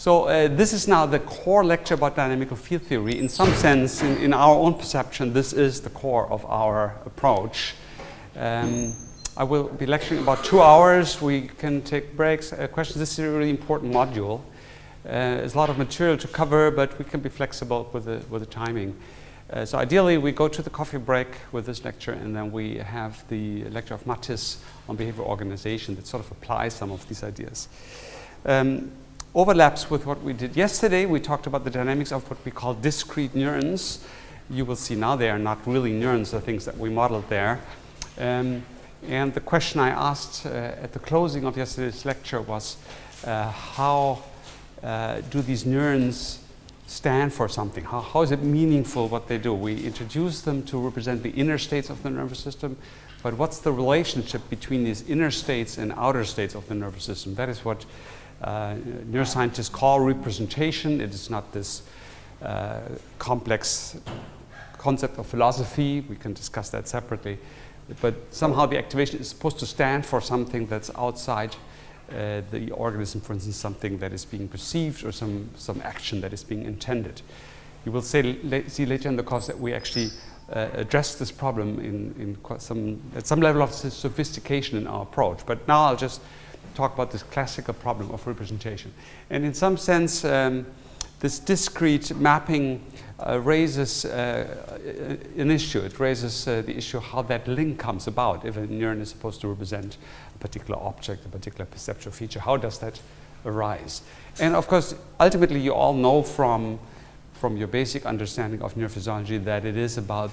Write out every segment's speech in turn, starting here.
So this is now the core lecture about dynamical field theory. In some sense, in our own perception, this is the core of our approach. I will be lecturing about 2 hours. We can take breaks, questions. This is a really important module. There's a lot of material to cover, but we can be flexible with the timing. So ideally, we go to the coffee break with this lecture, and then we have the lecture of Mattis on behavior organization that sort of applies some of these ideas. Overlaps with what we did yesterday. We talked about the dynamics of what we call discrete neurons. You will see now they are not really neurons, the things that we modeled there. And the question I asked at the closing of yesterday's lecture was, how do these neurons stand for something? How is it meaningful what they do? We introduce them to represent the inner states of the nervous system, but what's the relationship between these inner states and outer states of the nervous system? That is what neuroscientists call representation. It is not this complex concept of philosophy. We can discuss that separately. But somehow the activation is supposed to stand for something that's outside the organism, for instance, something that is being perceived or some action that is being intended. You will see later in the course that we actually address this problem at some level of sophistication in our approach. But now I'll just talk about this classical problem of representation. And in some sense, this discrete mapping raises an issue. It raises the issue how that link comes about. If a neuron is supposed to represent a particular object, a particular perceptual feature, how does that arise? And of course, ultimately, you all know from your basic understanding of neurophysiology that it is about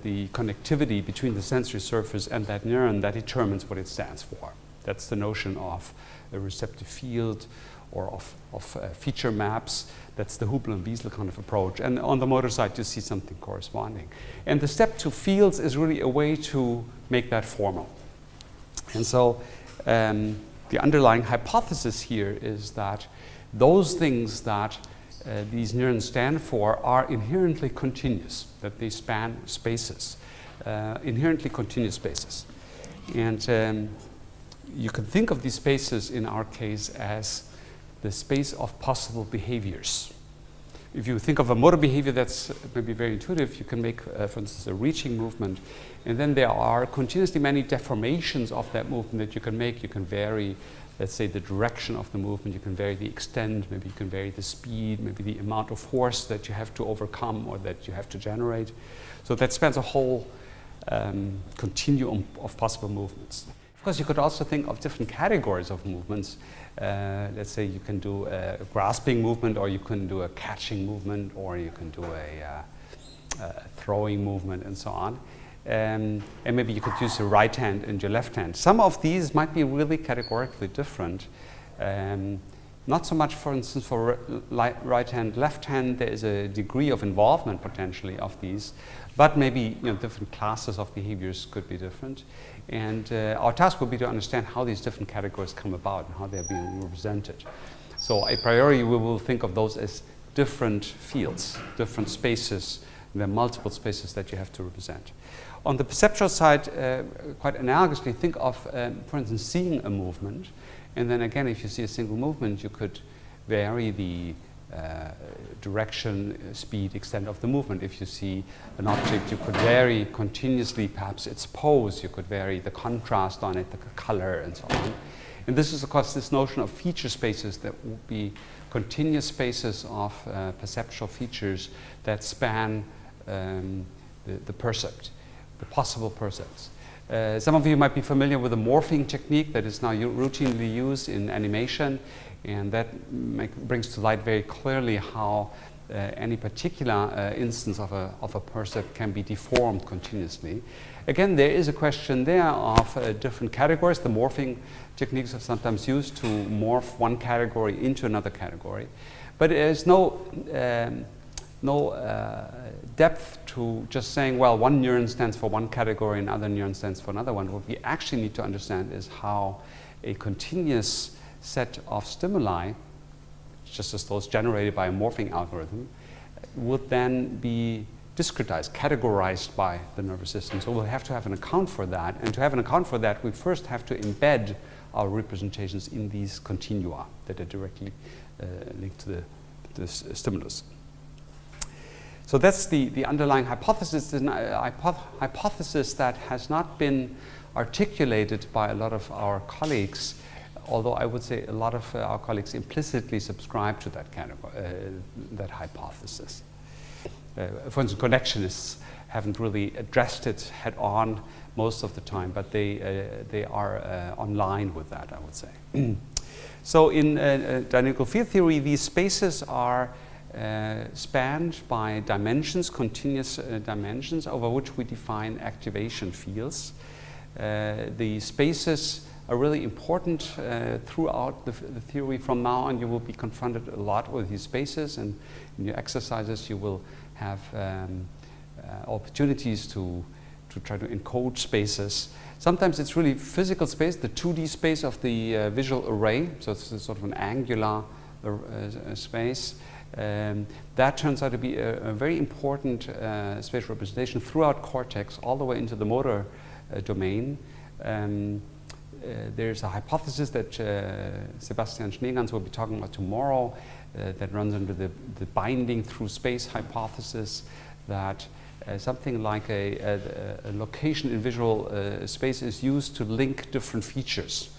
the connectivity between the sensory surface and that neuron that determines what it stands for. That's the notion of a receptive field or of feature maps. That's the Hubel and Wiesel kind of approach. And on the motor side, you see something corresponding. And the step to fields is really a way to make that formal. And so the underlying hypothesis here is that those things that these neurons stand for are inherently continuous, that they span spaces, inherently continuous spaces. And you can think of these spaces in our case as the space of possible behaviors. If you think of a motor behavior that's maybe very intuitive, you can make, for instance, a reaching movement, and then there are continuously many deformations of that movement that you can make. You can vary, let's say, the direction of the movement, you can vary the extent, maybe you can vary the speed, maybe the amount of force that you have to overcome or that you have to generate. So that spans a whole continuum of possible movements. Of course, you could also think of different categories of movements. Let's say you can do a grasping movement, or you can do a catching movement, or you can do a throwing movement, and so on. And maybe you could use your right hand and your left hand. Some of these might be really categorically different. Not so much, for instance, for right hand, left hand, there is a degree of involvement potentially of these, but maybe different classes of behaviors could be different. And our task will be to understand how these different categories come about and how they're being represented. So a priori, we will think of those as different fields, different spaces. There are multiple spaces that you have to represent. On the perceptual side, quite analogously, think of, for instance, seeing a movement. And then again, if you see a single movement, you could vary the direction, speed, extent of the movement. If you see an object, you could vary continuously perhaps its pose. You could vary the contrast on it, the color, and so on. And this is, of course, this notion of feature spaces that would be continuous spaces of perceptual features that span the percept, the possible percepts. Some of you might be familiar with the morphing technique that is now routinely used in animation, and that brings to light very clearly how any particular instance of a percept can be deformed continuously. Again, there is a question there of different categories. The morphing techniques are sometimes used to morph one category into another category, but there is no depth to just saying, well, one neuron stands for one category and other neuron stands for another one. What we actually need to understand is how a continuous set of stimuli, just as those generated by a morphing algorithm, would then be discretized, categorized by the nervous system. So we'll have to have an account for that. And to have an account for that, we first have to embed our representations in these continua that are directly linked to the stimulus. So that's the underlying hypothesis, and hypothesis that has not been articulated by a lot of our colleagues, although I would say a lot of our colleagues implicitly subscribe to that kind of that hypothesis. For instance, connectionists haven't really addressed it head on most of the time, but they are on line with that, I would say. So in dynamical field theory, these spaces are spanned by dimensions, continuous dimensions, over which we define activation fields. The spaces are really important throughout the theory. From now on, you will be confronted a lot with these spaces, and in your exercises, you will have opportunities to try to encode spaces. Sometimes it's really physical space, the 2D space of the visual array, so it's sort of an angular space. That turns out to be a very important spatial representation throughout cortex, all the way into the motor domain. There's a hypothesis that Sebastian Schneegans will be talking about tomorrow that runs under the binding through space hypothesis, that something like a location in visual space is used to link different features.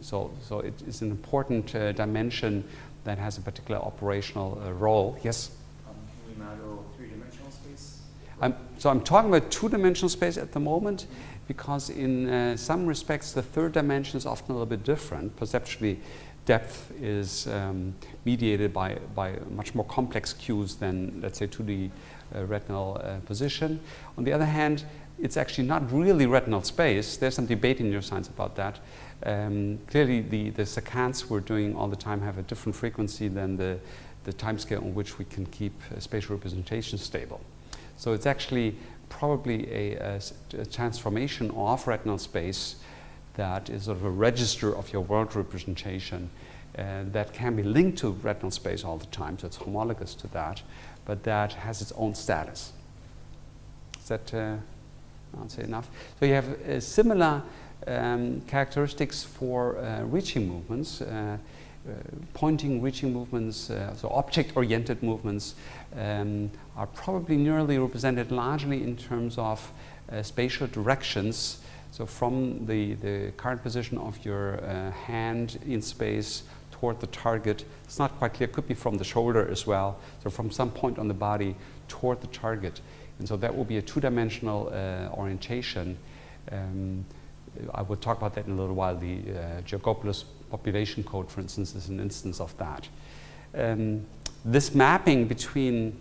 So it is an important dimension that has a particular operational role. Yes? Can we model three-dimensional space? So I'm talking about two-dimensional space at the moment, because in some respects the third dimension is often a little bit different. Perceptually, depth is mediated by much more complex cues than, let's say, 2D retinal position. On the other hand, it's actually not really retinal space. There's some debate in neuroscience about that. Clearly, the secants we're doing all the time have a different frequency than the timescale on which we can keep spatial representation stable. So it's actually probably a transformation of retinal space that is sort of a register of your world representation that can be linked to retinal space all the time, so it's homologous to that, but that has its own status. Is that, I'd say, enough? So you have similar characteristics for reaching movements, pointing reaching movements, so object-oriented movements are probably neurally represented largely in terms of spatial directions. So from the current position of your hand in space toward the target, it's not quite clear, could be from the shoulder as well, so from some point on the body toward the target. And so that will be a two-dimensional orientation. I will talk about that in a little while. The Georgopoulos population code, for instance, is an instance of that. This mapping between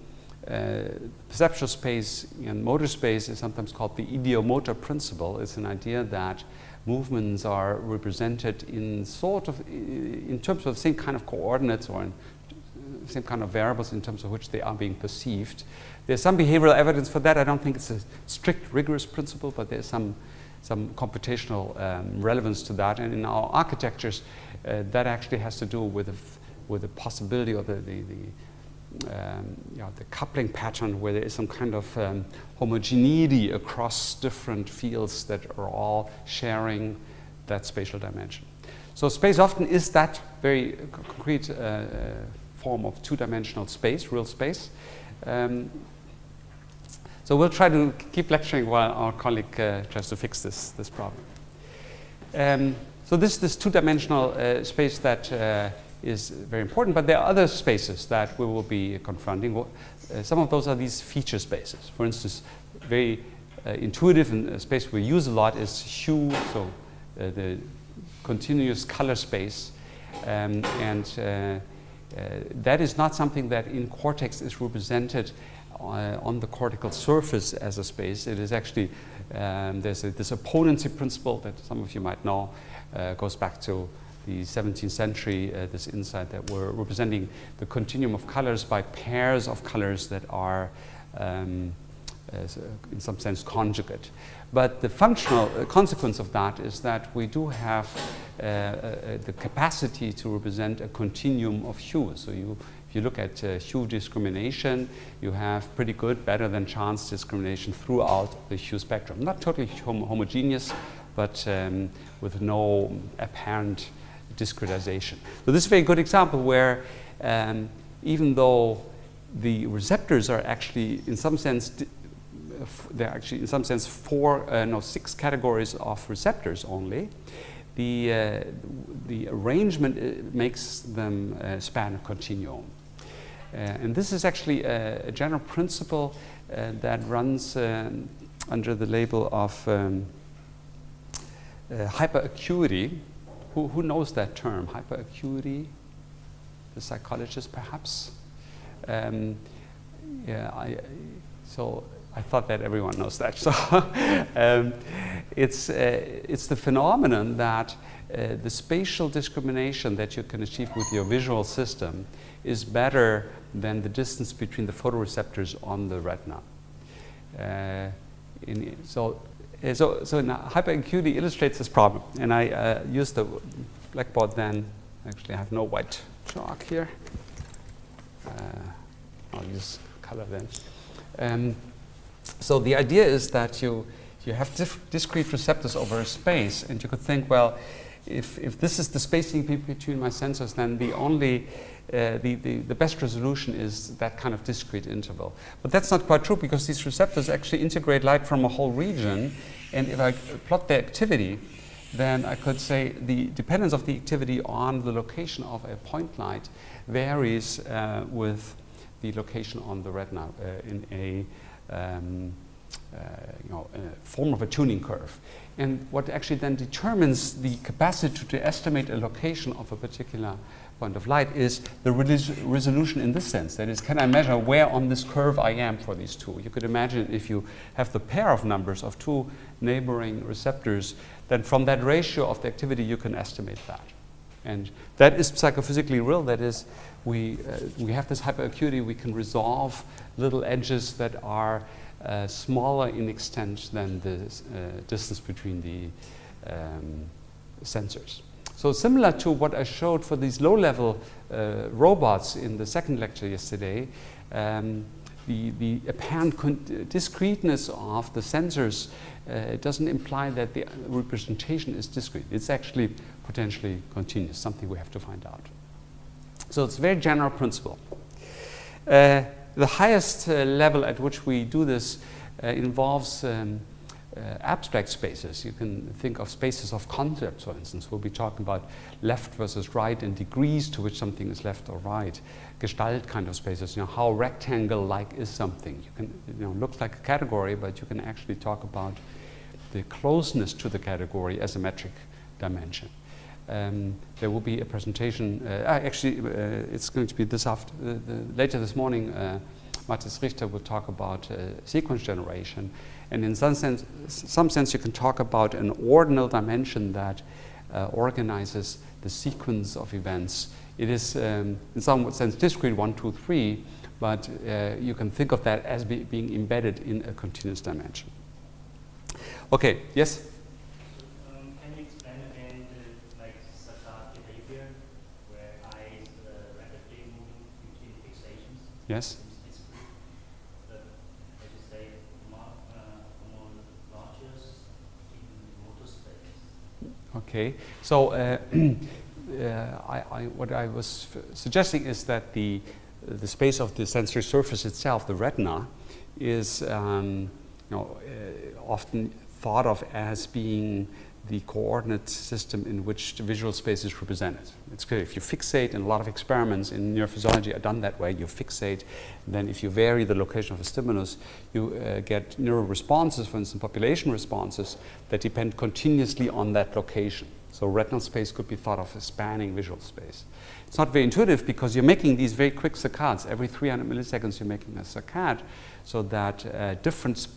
perceptual space and motor space is sometimes called the ideomotor principle. It's an idea that movements are represented in in terms of the same kind of coordinates or in same kind of variables in terms of which they are being perceived. There's some behavioral evidence for that. I don't think it's a strict, rigorous principle, but there's some computational relevance to that. And in our architectures, that actually has to do with the possibility or the coupling pattern, where there is some kind of homogeneity across different fields that are all sharing that spatial dimension. So space often is that very concrete form of two-dimensional space, real space. So we'll try to keep lecturing while our colleague tries to fix this problem. So this two-dimensional space that is very important, but there are other spaces that we will be confronting. Some of those are these feature spaces. For instance, very intuitive and a space we use a lot is hue, so the continuous color space. That is not something that in cortex is represented on the cortical surface as a space. It is actually, there's this opponency principle that some of you might know, goes back to the 17th century, this insight that we're representing the continuum of colors by pairs of colors that are in some sense conjugate. But the functional consequence of that is that we do have the capacity to represent a continuum of hues. So if you look at hue discrimination, you have pretty good, better than chance discrimination throughout the hue spectrum. Not totally homogeneous, but with no apparent discretization. So this is a very good example where even though the receptors are actually, in some sense, there are actually, in some sense, 6 categories of receptors only. The arrangement makes them span a continuum. And this is actually a general principle that runs under the label of hyperacuity. Who knows that term, hyperacuity? The psychologist, perhaps? So I thought that everyone knows that. So it's the phenomenon that the spatial discrimination that you can achieve with your visual system is better than the distance between the photoreceptors on the retina. So hyperacuity illustrates this problem, and I used the blackboard then. Actually, I have no white chalk here. I'll use color then. So the idea is that you have discrete receptors over a space, and you could think, well, if this is the spacing between my sensors, then the best resolution is that kind of discrete interval. But that's not quite true, because these receptors actually integrate light from a whole region, and if I plot the activity, then I could say the dependence of the activity on the location of a point light varies with the location on the retina in a form of a tuning curve. And what actually then determines the capacity to estimate a location of a particular point of light is the resolution in this sense. That is, can I measure where on this curve I am for these two? You could imagine if you have the pair of numbers of two neighboring receptors, then from that ratio of the activity you can estimate that. And that is psychophysically real. That is, we have this hyperacuity. We can resolve little edges that are smaller in extent than the distance between the sensors. So similar to what I showed for these low-level robots in the second lecture yesterday, the apparent discreteness of the sensors doesn't imply that the representation is discrete. It's actually potentially continuous, something we have to find out. So it's a very general principle. The highest level at which we do this involves abstract spaces. You can think of spaces of concepts, for instance. We'll be talking about left versus right and degrees to which something is left or right. Gestalt kind of spaces. How rectangle-like is something? You can, looks like a category, but you can actually talk about the closeness to the category as a metric dimension. There will be a presentation. It's going to be later this morning. Matthias Richter will talk about sequence generation, and in some sense, you can talk about an ordinal dimension that organizes the sequence of events. It is, in some sense, discrete 1, 2, 3, but you can think of that as being embedded in a continuous dimension. Okay. Yes. Can you explain again the saccade behavior, where eye is rapidly moving between fixations? Yes. It's but as you say, more larger in motor space. Okay. So what I was suggesting is that the space of the sensory surface itself, the retina, is often thought of as being the coordinate system in which the visual space is represented. It's clear if you fixate, and a lot of experiments in neurophysiology are done that way. You fixate, then if you vary the location of a stimulus, you get neural responses, for instance, population responses, that depend continuously on that location. So retinal space could be thought of as spanning visual space. It's not very intuitive because you're making these very quick saccades. Every 300 milliseconds you're making a saccade, so that different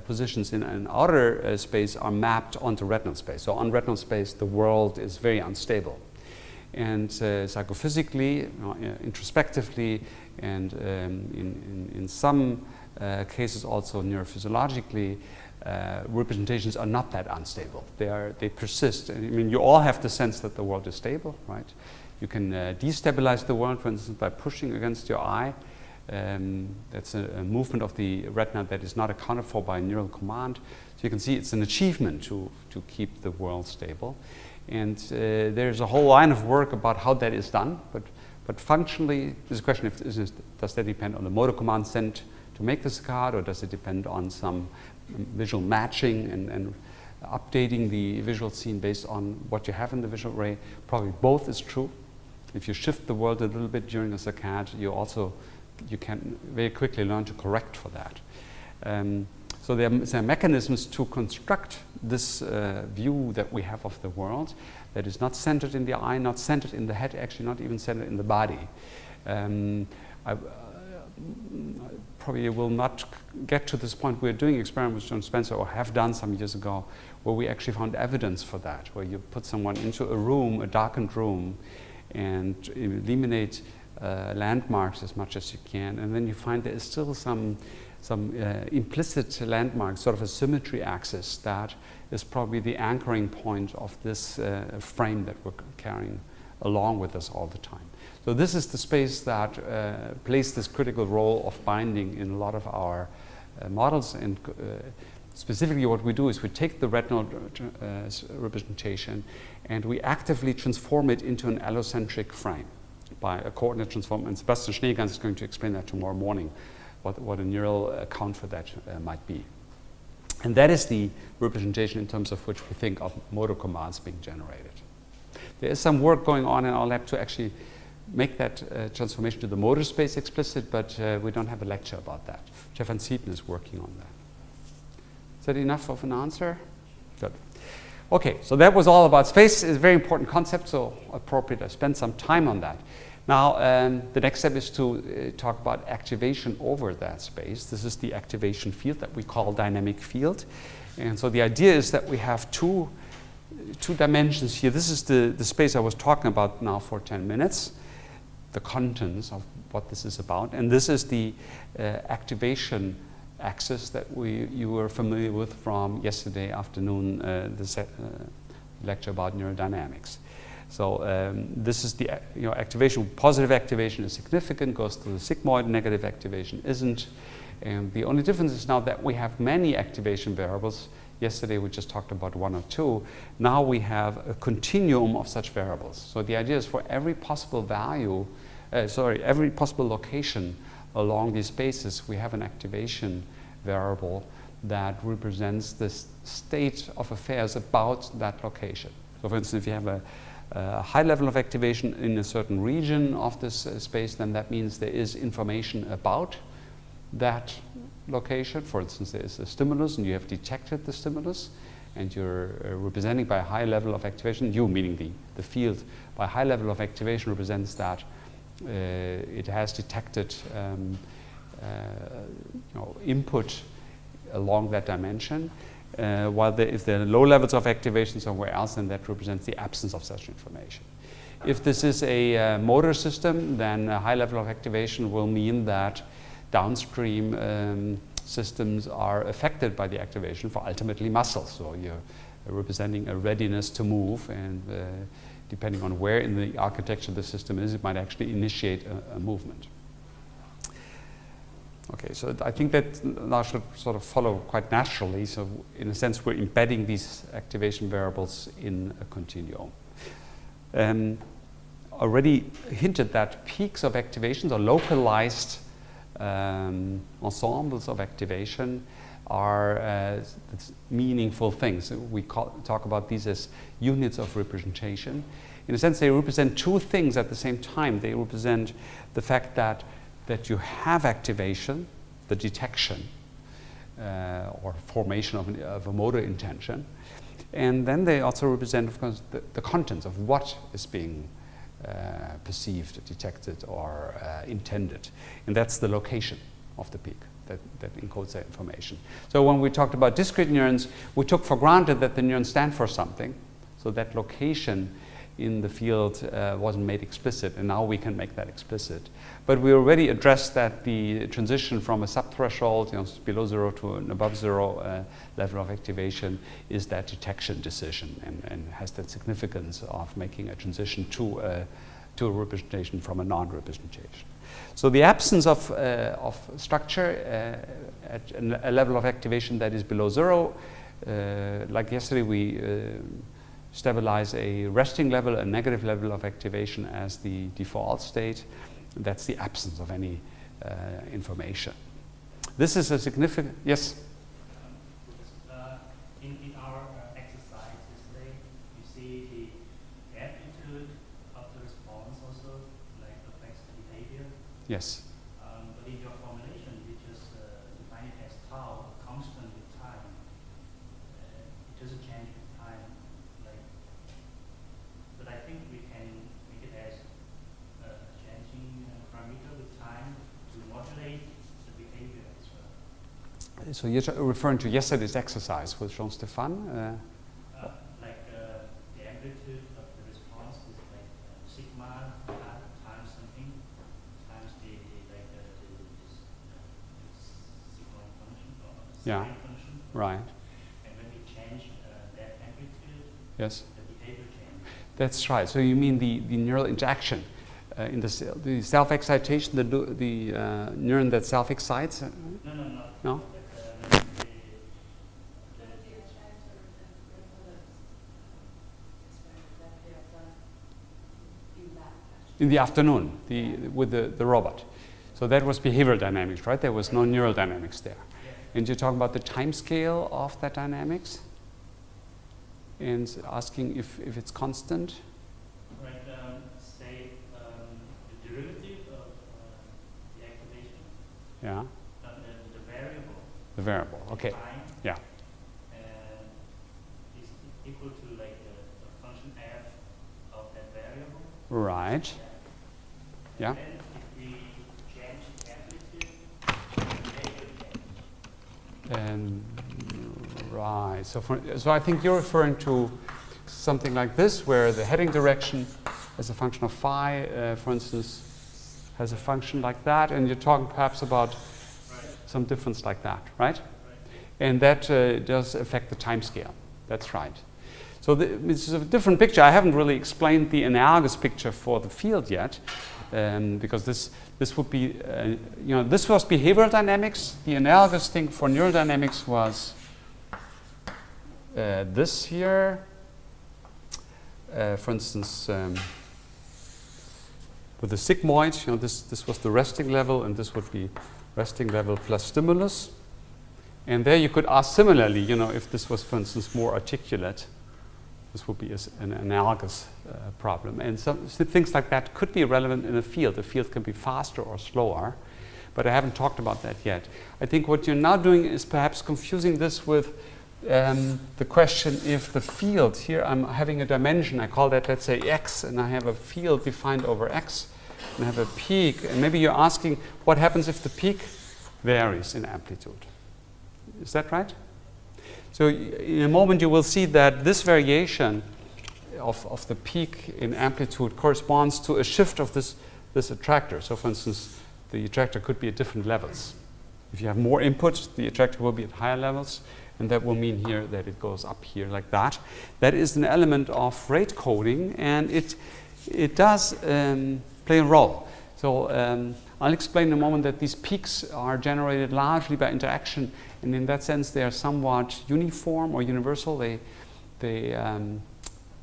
positions in an outer space are mapped onto retinal space. So on retinal space, the world is very unstable. And psychophysically, introspectively, and in some cases also neurophysiologically, representations are not that unstable. They persist. I mean, you all have the sense that the world is stable, right? You can destabilize the world, for instance, by pushing against your eye. That's a movement of the retina that is not accounted for by a neural command. So you can see it's an achievement to keep the world stable. And there's a whole line of work about how that is done, but But functionally, there's a question, does that depend on the motor command sent to make the saccade, or does it depend on some visual matching and updating the visual scene based on what you have in the visual array? Probably both is true. If you shift the world a little bit during a saccade, you can very quickly learn to correct for that. So there are mechanisms to construct this view that we have of the world that is not centered in the eye, not centered in the head, actually not even centered in the body. I probably will not get to this point. We're doing experiments with John Spencer, or have done some years ago, where we actually found evidence for that, where you put someone into a room, a darkened room, and eliminate landmarks as much as you can, and then you find there is still some implicit landmarks, sort of a symmetry axis that is probably the anchoring point of this frame that we're carrying along with us all the time. So this is the space that plays this critical role of binding in a lot of our models, and specifically what we do is we take the retinal representation and we actively transform it into an allocentric frame by a coordinate transform. And Sebastian Schneegans is going to explain that tomorrow morning, what a neural account for that might be. And that is the representation in terms of which we think of motor commands being generated. There is some work going on in our lab to actually make that transformation to the motor space explicit, but we don't have a lecture about that. Jeff Van Seaton is working on that. Is that enough of an answer? Good. Okay, so that was all about space. It's a very important concept, so appropriate I spend some time on that. Now, the next step is to talk about activation over that space. This is the activation field that we call dynamic field. And so the idea is that we have two dimensions here. This is the space I was talking about now for 10 minutes, the contents of what this is about. And this is the activation axis that you were familiar with from yesterday afternoon, the lecture about neurodynamics. So this is the activation. Positive activation is significant, goes to the sigmoid. Negative activation isn't. And the only difference is now that we have many activation variables. Yesterday we just talked about one or two. Now we have a continuum of such variables. So the idea is for every possible value, every possible location along these spaces, we have an activation variable that represents the state of affairs about that location. So for instance, if you have a high level of activation in a certain region of this space, then that means there is information about that location. For instance, there is a stimulus and you have detected the stimulus and you're representing by a high level of activation, you meaning the field, by a high level of activation represents that it has detected input along that dimension. While if there are low levels of activation somewhere else, then that represents the absence of such information. If this is a motor system, then a high level of activation will mean that downstream systems are affected by the activation for ultimately muscles. So you're representing a readiness to move, and depending on where in the architecture the system is, it might actually initiate a movement. Okay, so I think that now should sort of follow quite naturally. So in a sense, we're embedding these activation variables in a continuum. Already hinted that peaks of activations or localized ensembles of activation are meaningful things. We talk about these as units of representation. In a sense, they represent two things at the same time. They represent the fact that you have activation, the detection or formation of a motor intention. And then they also represent, of course, the contents of what is being perceived, detected, or intended. And that's the location of the peak that encodes that information. So when we talked about discrete neurons, we took for granted that the neurons stand for something. So that location in the field wasn't made explicit, and now we can make that explicit. But we already addressed that the transition from a subthreshold, below zero to an above zero level of activation is that detection decision, and has that significance of making a transition to a representation from a non-representation. So the absence of structure at a level of activation that is below zero, like yesterday we stabilize a resting level, a negative level of activation as the default state. That's the absence of any information. This is a significant, yes? In our exercise yesterday, you see the amplitude of the response also like affects the behavior. Yes. But in your formulation, you just define it as tau, constant with time. It doesn't change with time. But I think we can make it as changing parameter with time to modulate the behavior as well. So you're referring to yesterday's exercise with Jean-Stéphane? The amplitude of the response is like sigma times something times the sigma function or Yeah. sine function. Right. And when we change that amplitude, Yes. the behavior changes. That's right. So you mean the neural interaction in the self-excitation, the neuron that self-excites? No. No? In the afternoon, with the robot. So that was behavioral dynamics, right? There was no neural dynamics there. And you're talking about the time scale of that dynamics? And asking if it's constant? Right, say the derivative of the activation. Yeah. The variable. The variable, okay. Time, Yeah. is equal to like the function f of that variable. Right. Yeah. And then if we change the amplitude, the behavior changes. Right. So I think you're referring to something like this, where the heading direction as a function of phi, for instance, has a function like that, and you're talking perhaps about some difference like that, right? And that does affect the time scale. That's right. So this is a different picture. I haven't really explained the analogous picture for the field yet, because this would be, this was behavioral dynamics. The analogous thing for neural dynamics was this here. For instance, with the sigmoid, this was the resting level, and this would be resting level plus stimulus. And there you could ask similarly, if this was, for instance, more articulate, this would be an analogous problem. And some things like that could be relevant in a field. The field can be faster or slower, but I haven't talked about that yet. I think what you're now doing is perhaps confusing this with the question if the field, here I'm having a dimension, I call that, let's say, x, and I have a field defined over x, and I have a peak, and maybe you're asking what happens if the peak varies in amplitude. Is that right? So in a moment you will see that this variation of the peak in amplitude corresponds to a shift of this attractor. So for instance, the attractor could be at different levels. If you have more input, the attractor will be at higher levels, and that will mean here that it goes up here like that. That is an element of rate coding, and it does play a role. So I'll explain in a moment that these peaks are generated largely by interaction, and in that sense they are somewhat uniform or universal. They are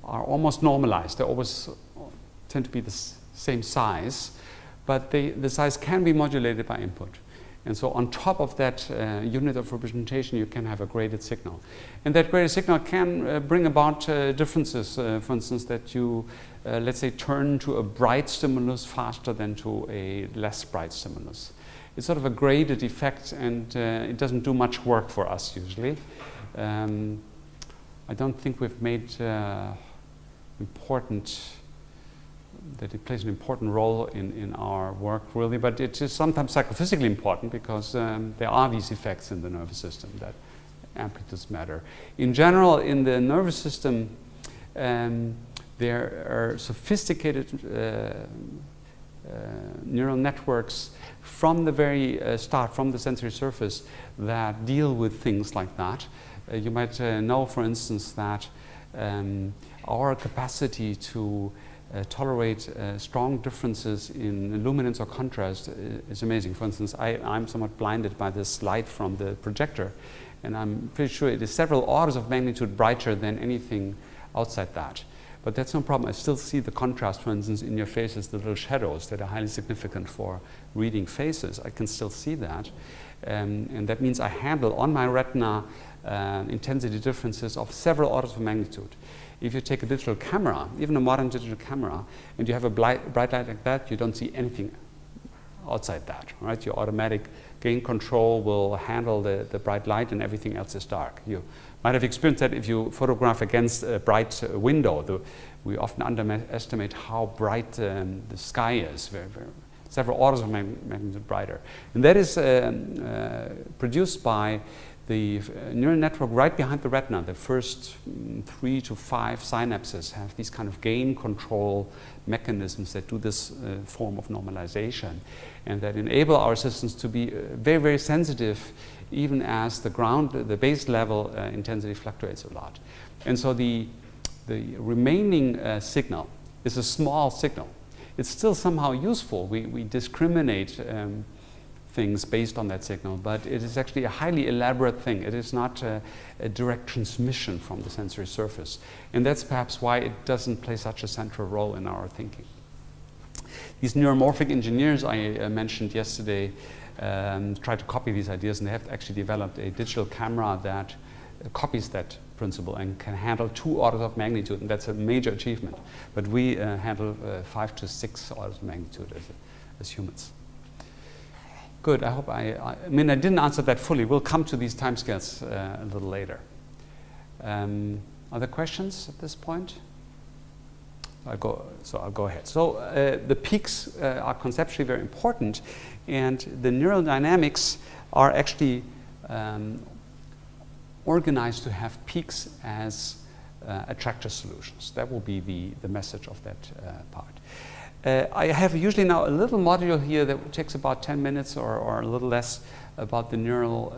almost normalized. They always tend to be the same size, but the size can be modulated by input. And so on top of that unit of representation, you can have a graded signal. And that graded signal can bring about differences. For instance, that you, let's say, turn to a bright stimulus faster than to a less bright stimulus. It's sort of a graded effect, and it doesn't do much work for us usually. I don't think we've made that it plays an important role in our work, really, but it is sometimes psychophysically important because there are these effects in the nervous system that amplitudes matter. In general, in the nervous system, there are sophisticated neural networks from the very start, from the sensory surface, that deal with things like that. You might know, for instance, that our capacity to tolerate strong differences in luminance or contrast is amazing. For instance, I'm somewhat blinded by this light from the projector, and I'm pretty sure it is several orders of magnitude brighter than anything outside that. But that's no problem. I still see the contrast, for instance, in your faces, the little shadows that are highly significant for reading faces. I can still see that. And that means I handle on my retina intensity differences of several orders of magnitude. If you take a digital camera, even a modern digital camera, and you have a bright light like that, you don't see anything outside that, right? Your automatic gain control will handle the bright light and everything else is dark. You might have experienced that if you photograph against a bright window. We often underestimate how bright the sky is, several orders of magnitude brighter. And that is produced by the neural network right behind the retina. The first 3 to 5 synapses have these kind of gain control mechanisms that do this form of normalization and that enable our systems to be very, very sensitive even as the base level intensity fluctuates a lot. And so the remaining signal is a small signal. It's still somehow useful. We discriminate things based on that signal, but it is actually a highly elaborate thing. It is not a direct transmission from the sensory surface. And that's perhaps why it doesn't play such a central role in our thinking. These neuromorphic engineers I mentioned yesterday try to copy these ideas, and they have actually developed a digital camera that copies that principle and can handle 2 orders of magnitude, and that's a major achievement. But we handle 5 to 6 orders of magnitude as humans. Good. I hope I mean, I didn't answer that fully. We'll come to these timescales a little later. Other questions at this point? I'll go ahead. So the peaks are conceptually very important, and the neural dynamics are actually organized to have peaks as attractor solutions. That will be the message of that part. I have usually now a little module here that takes about 10 minutes or a little less about the neural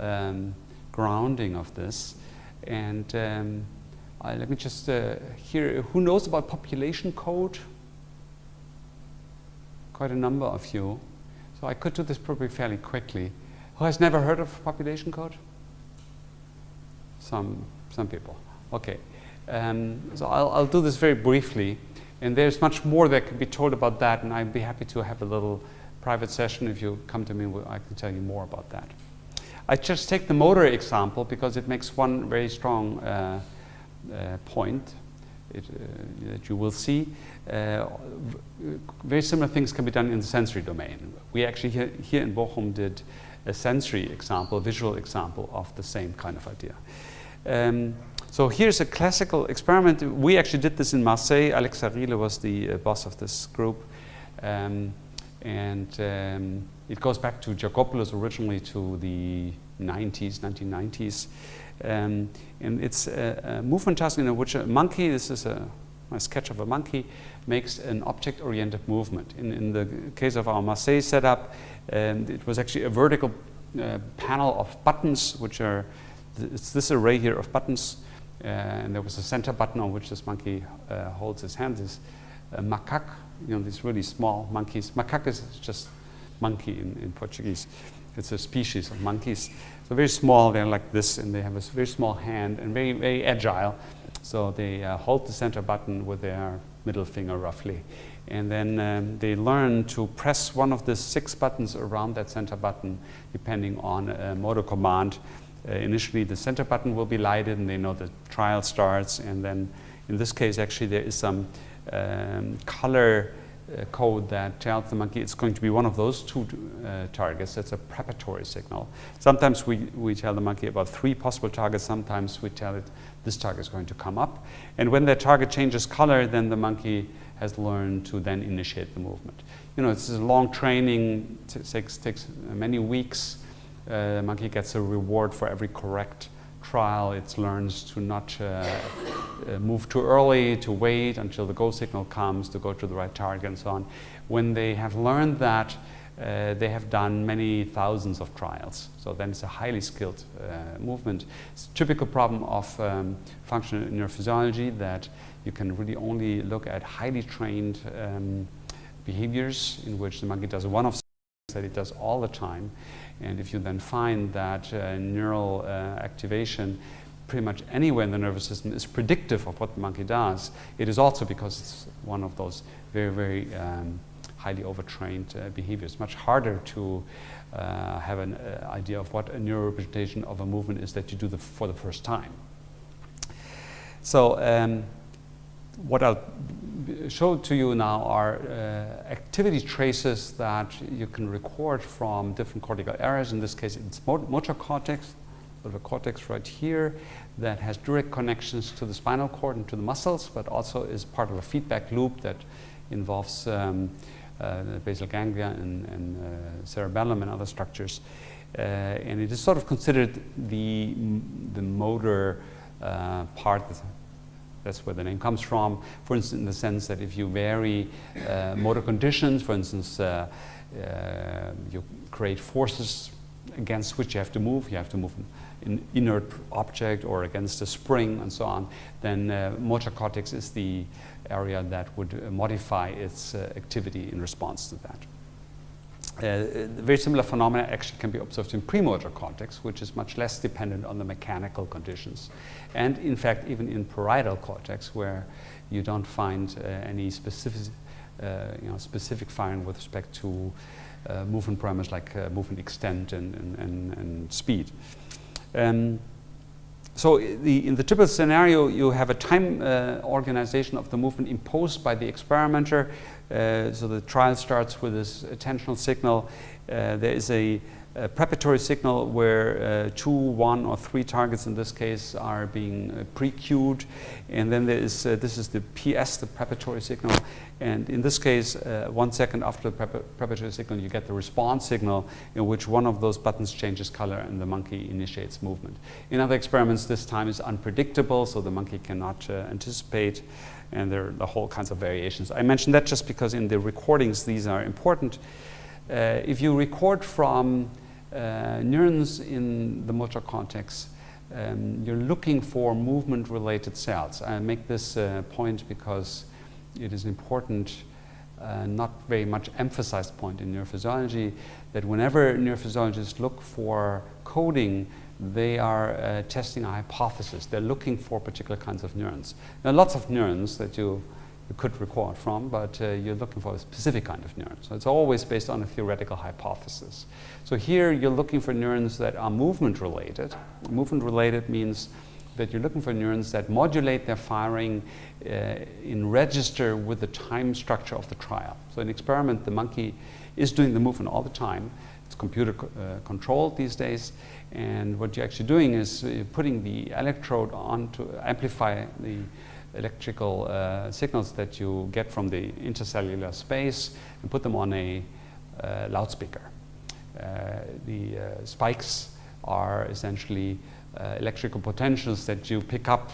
grounding of this. And let me just hear, who knows about population code? Quite a number of you. So I could do this probably fairly quickly. Who has never heard of population code? Some people. Okay. So I'll do this very briefly. And there's much more that can be told about that, and I'd be happy to have a little private session. If you come to me, I can tell you more about that. I just take the motor example because it makes one very strong point that you will see. Very similar things can be done in the sensory domain. We actually here in Bochum did a sensory example, visual example of the same kind of idea. So here's a classical experiment. We actually did this in Marseille. Alex Arile was the boss of this group. And it goes back to Jacopoulos originally to the 1990s. And it's a movement task in which a monkey, this is a sketch of a monkey, makes an object-oriented movement. In the case of our Marseille setup, it was actually a vertical panel of buttons, which are, it's this array here of buttons. And there was a center button on which this monkey holds his hand. This macaque, these really small monkeys. Macaque is just monkey in Portuguese. It's a species of monkeys. So very small, they're like this, and they have a very small hand and very, very agile. So they hold the center button with their middle finger roughly. And then they learn to press one of the 6 buttons around that center button depending on a motor command. Initially, the center button will be lighted, and they know the trial starts. And then, in this case, actually, there is some color code that tells the monkey it's going to be one of those 2 targets. That's a preparatory signal. Sometimes we tell the monkey about 3 possible targets. Sometimes we tell it this target is going to come up. And when that target changes color, then the monkey has learned to then initiate the movement. It's a long training. Takes many weeks. The monkey gets a reward for every correct trial. It learns to not move too early, to wait until the go signal comes, to go to the right target, and so on. When they have learned that, they have done many thousands of trials. So then it's a highly skilled movement. It's a typical problem of functional neurophysiology that you can really only look at highly trained behaviors in which the monkey does one of things that it does all the time. And if you then find that neural activation pretty much anywhere in the nervous system is predictive of what the monkey does, it is also because it's one of those very, very highly overtrained behaviors. It's much harder to have an idea of what a neurorepresentation of a movement is that you do for the first time. So what I'll show to you now are activity traces that you can record from different cortical areas. In this case, it's motor cortex, sort of a cortex right here that has direct connections to the spinal cord and to the muscles, but also is part of a feedback loop that involves the basal ganglia and cerebellum and other structures. And it is sort of considered the motor part. That's where the name comes from. For instance, in the sense that if you vary motor conditions, for instance, you create forces against which you have to move an inert object or against a spring and so on, then motor cortex is the area that would modify its activity in response to that. Very similar phenomena actually can be observed in premotor cortex, which is much less dependent on the mechanical conditions. And in fact, even in parietal cortex, where you don't find any specific firing with respect to movement parameters like movement extent and speed. So in the typical scenario, you have a time organization of the movement imposed by the experimenter. So the trial starts with this attentional signal. There is a preparatory signal where 2, 1, or 3 targets in this case are being pre-cued, and then there is this is the PS, the preparatory signal, and in this case 1 second after the preparatory signal you get the response signal in which one of those buttons changes color and the monkey initiates movement. In other experiments this time is unpredictable, so the monkey cannot anticipate, and there are the whole kinds of variations. I mentioned that just because in the recordings these are important. If you record from neurons in the motor cortex, you're looking for movement-related cells. I make this point because it is important, not very much emphasized point in neurophysiology, that whenever neurophysiologists look for coding, they are testing a hypothesis. They're looking for particular kinds of neurons. There are lots of neurons that you could record from, but you're looking for a specific kind of neuron. So it's always based on a theoretical hypothesis. So here you're looking for neurons that are movement-related. Movement-related means that you're looking for neurons that modulate their firing in register with the time structure of the trial. So in experiment, the monkey is doing the movement all the time. It's computer controlled these days. And what you're actually doing is putting the electrode on to amplify the electrical signals that you get from the intercellular space and put them on a loudspeaker. The spikes are essentially electrical potentials that you pick up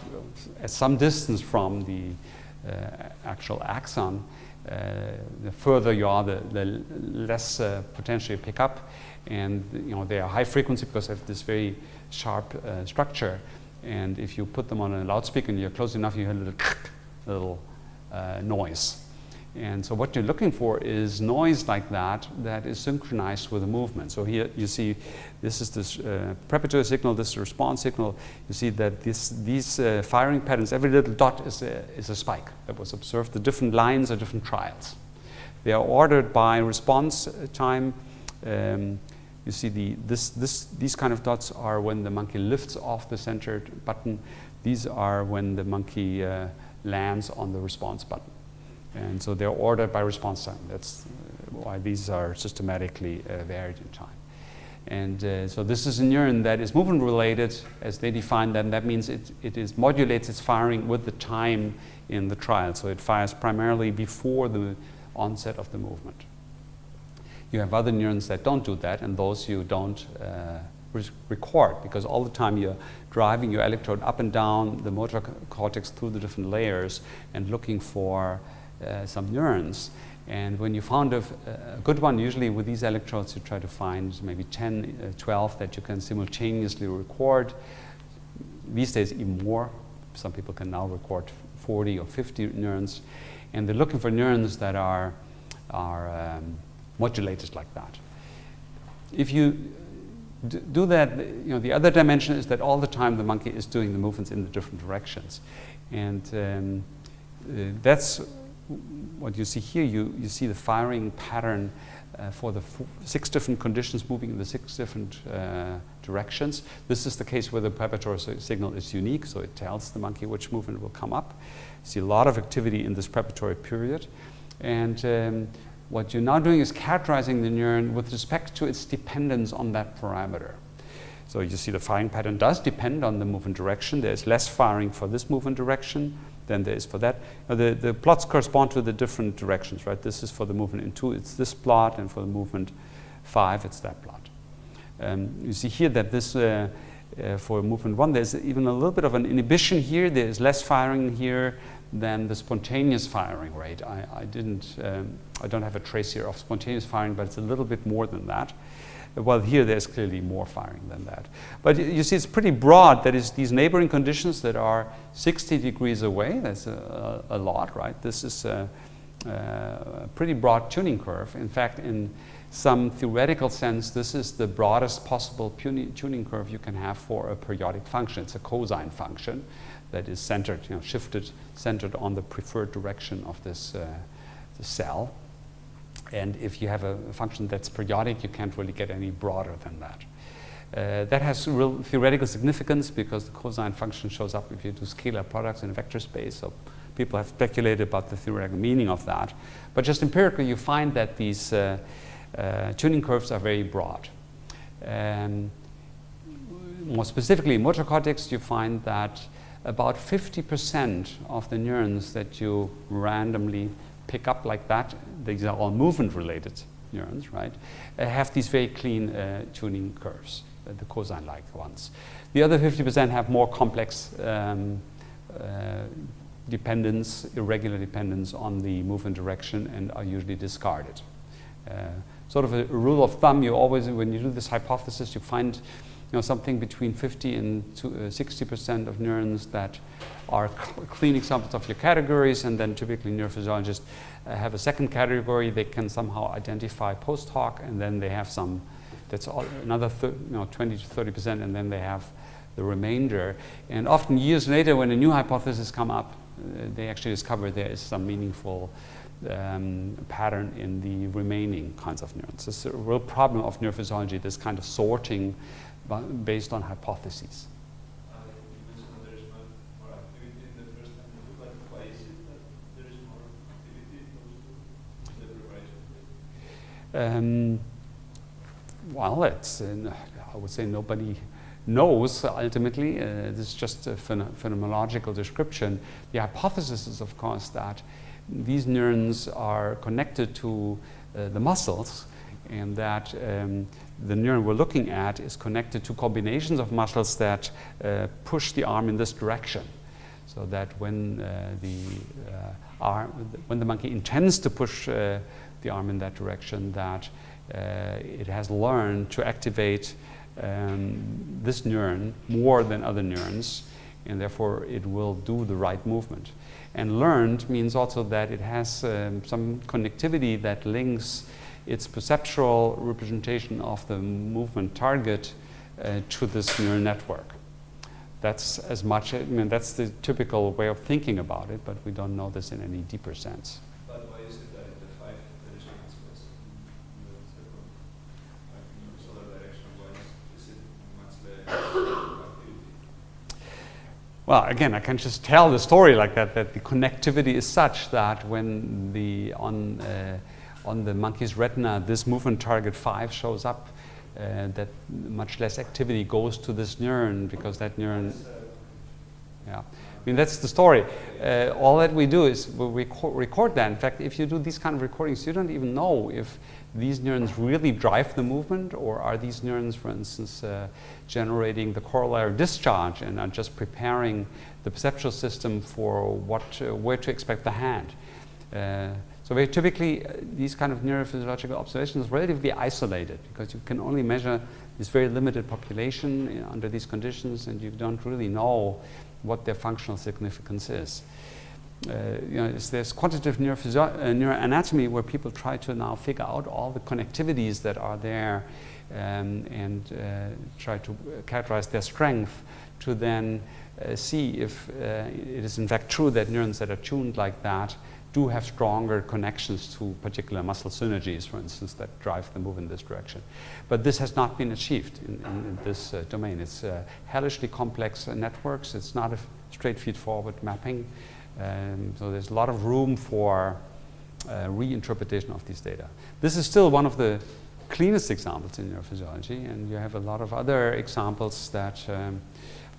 at some distance from the actual axon. The further you are, the less potential you pick up, and they are high frequency because they have this very sharp structure. And if you put them on a loudspeaker and you're close enough, you hear a little noise. And so what you're looking for is noise like that is synchronized with the movement. So here you see this is this preparatory signal, this is the response signal. You see that these firing patterns, every little dot is a spike that was observed. The different lines are different trials. They are ordered by response time. You see these kind of dots are when the monkey lifts off the centered button. These are when the monkey lands on the response button. And so they're ordered by response time. That's why these are systematically varied in time. And so this is a neuron that is movement related as they define that, and that means it modulates its firing with the time in the trial. So it fires primarily before the onset of the movement. You have other neurons that don't do that, and those you don't record, because all the time you're driving your electrode up and down the motor cortex through the different layers and looking for some neurons. And when you found a good one, usually with these electrodes you try to find maybe 10, 12 that you can simultaneously record. These days even more. Some people can now record 40 or 50 neurons. And they're looking for neurons that are modulated like that. If you do that, the other dimension is that all the time the monkey is doing the movements in the different directions. And that's what you see here. You see the firing pattern for the 6 different conditions moving in the 6 different directions. This is the case where the preparatory signal is unique, so it tells the monkey which movement will come up. You see a lot of activity in this preparatory period. And what you're now doing is characterizing the neuron with respect to its dependence on that parameter. So you see the firing pattern does depend on the movement direction. There's less firing for this movement direction than there is for that. Now the plots correspond to the different directions, right? This is for the movement in 2, it's this plot, and for the movement 5, it's that plot. You see here that this, for movement 1, there's even a little bit of an inhibition here. There's less firing here than the spontaneous firing rate. I don't have a trace here of spontaneous firing, but it's a little bit more than that. Well, here there's clearly more firing than that. But you see it's pretty broad. That is, these neighboring conditions that are 60 degrees away, that's a lot, right? This is a pretty broad tuning curve. In fact, in some theoretical sense, this is the broadest possible tuning curve you can have for a periodic function. It's a cosine function that is centered, centered on the preferred direction of this the cell. And if you have a function that's periodic, you can't really get any broader than that. That has real theoretical significance because the cosine function shows up if you do scalar products in a vector space. So people have speculated about the theoretical meaning of that. But just empirically, you find that these tuning curves are very broad. More specifically, in motor cortex, you find that about 50% of the neurons that you randomly pick up like that, these are all movement-related neurons, right, have these very clean tuning curves, the cosine-like ones. The other 50% have more complex dependence, irregular dependence on the movement direction and are usually discarded. Sort of a rule of thumb, you always, when you do this hypothesis, you find something between 50 and 60% of neurons that are clean examples of your categories, and then typically neurophysiologists have a second category they can somehow identify post hoc, and then they have some, that's another 20 to 30%, and then they have the remainder. And often years later, when a new hypothesis come up, they actually discover there is some meaningful pattern in the remaining kinds of neurons. It's a real problem of neurophysiology, this kind of sorting based on hypotheses. You mentioned that there is more activity in the first time. But why is it that there is more activity in the preparation? Well, it's I would say nobody knows ultimately. This is just a phenomenological description. The hypothesis is, of course, that these neurons are connected to the muscles, and that the neuron we're looking at is connected to combinations of muscles that push the arm in this direction. So that when the monkey intends to push the arm in that direction, that it has learned to activate this neuron more than other neurons, and therefore it will do the right movement. And learned means also that it has some connectivity that links its perceptual representation of the movement target to this neural network. That's as much, that's the typical way of thinking about it, but we don't know this in any deeper sense. But why is it that in the 5 there is no space? In the second, in the solar direction, why is it much less activity? Well, again, I can just tell the story like that the connectivity is such that when on the monkey's retina, this movement target 5 shows up, that much less activity goes to this neuron because that neuron, yeah. I mean, that's the story. All that we do is we record that. In fact, if you do these kind of recordings, you don't even know if these neurons really drive the movement, or are these neurons, for instance, generating the corollary discharge and are just preparing the perceptual system for where to expect the hand. So very typically, these kind of neurophysiological observations are relatively isolated because you can only measure this very limited population under these conditions, and you don't really know what their functional significance is. there's quantitative neuroanatomy where people try to now figure out all the connectivities that are there and try to characterize their strength to then see if it is in fact true that neurons that are tuned like that do have stronger connections to particular muscle synergies, for instance, that drive the move in this direction. But this has not been achieved in this domain. It's hellishly complex networks. It's not a straight feed-forward mapping. So there's a lot of room for reinterpretation of these data. This is still one of the cleanest examples in neurophysiology, and you have a lot of other examples that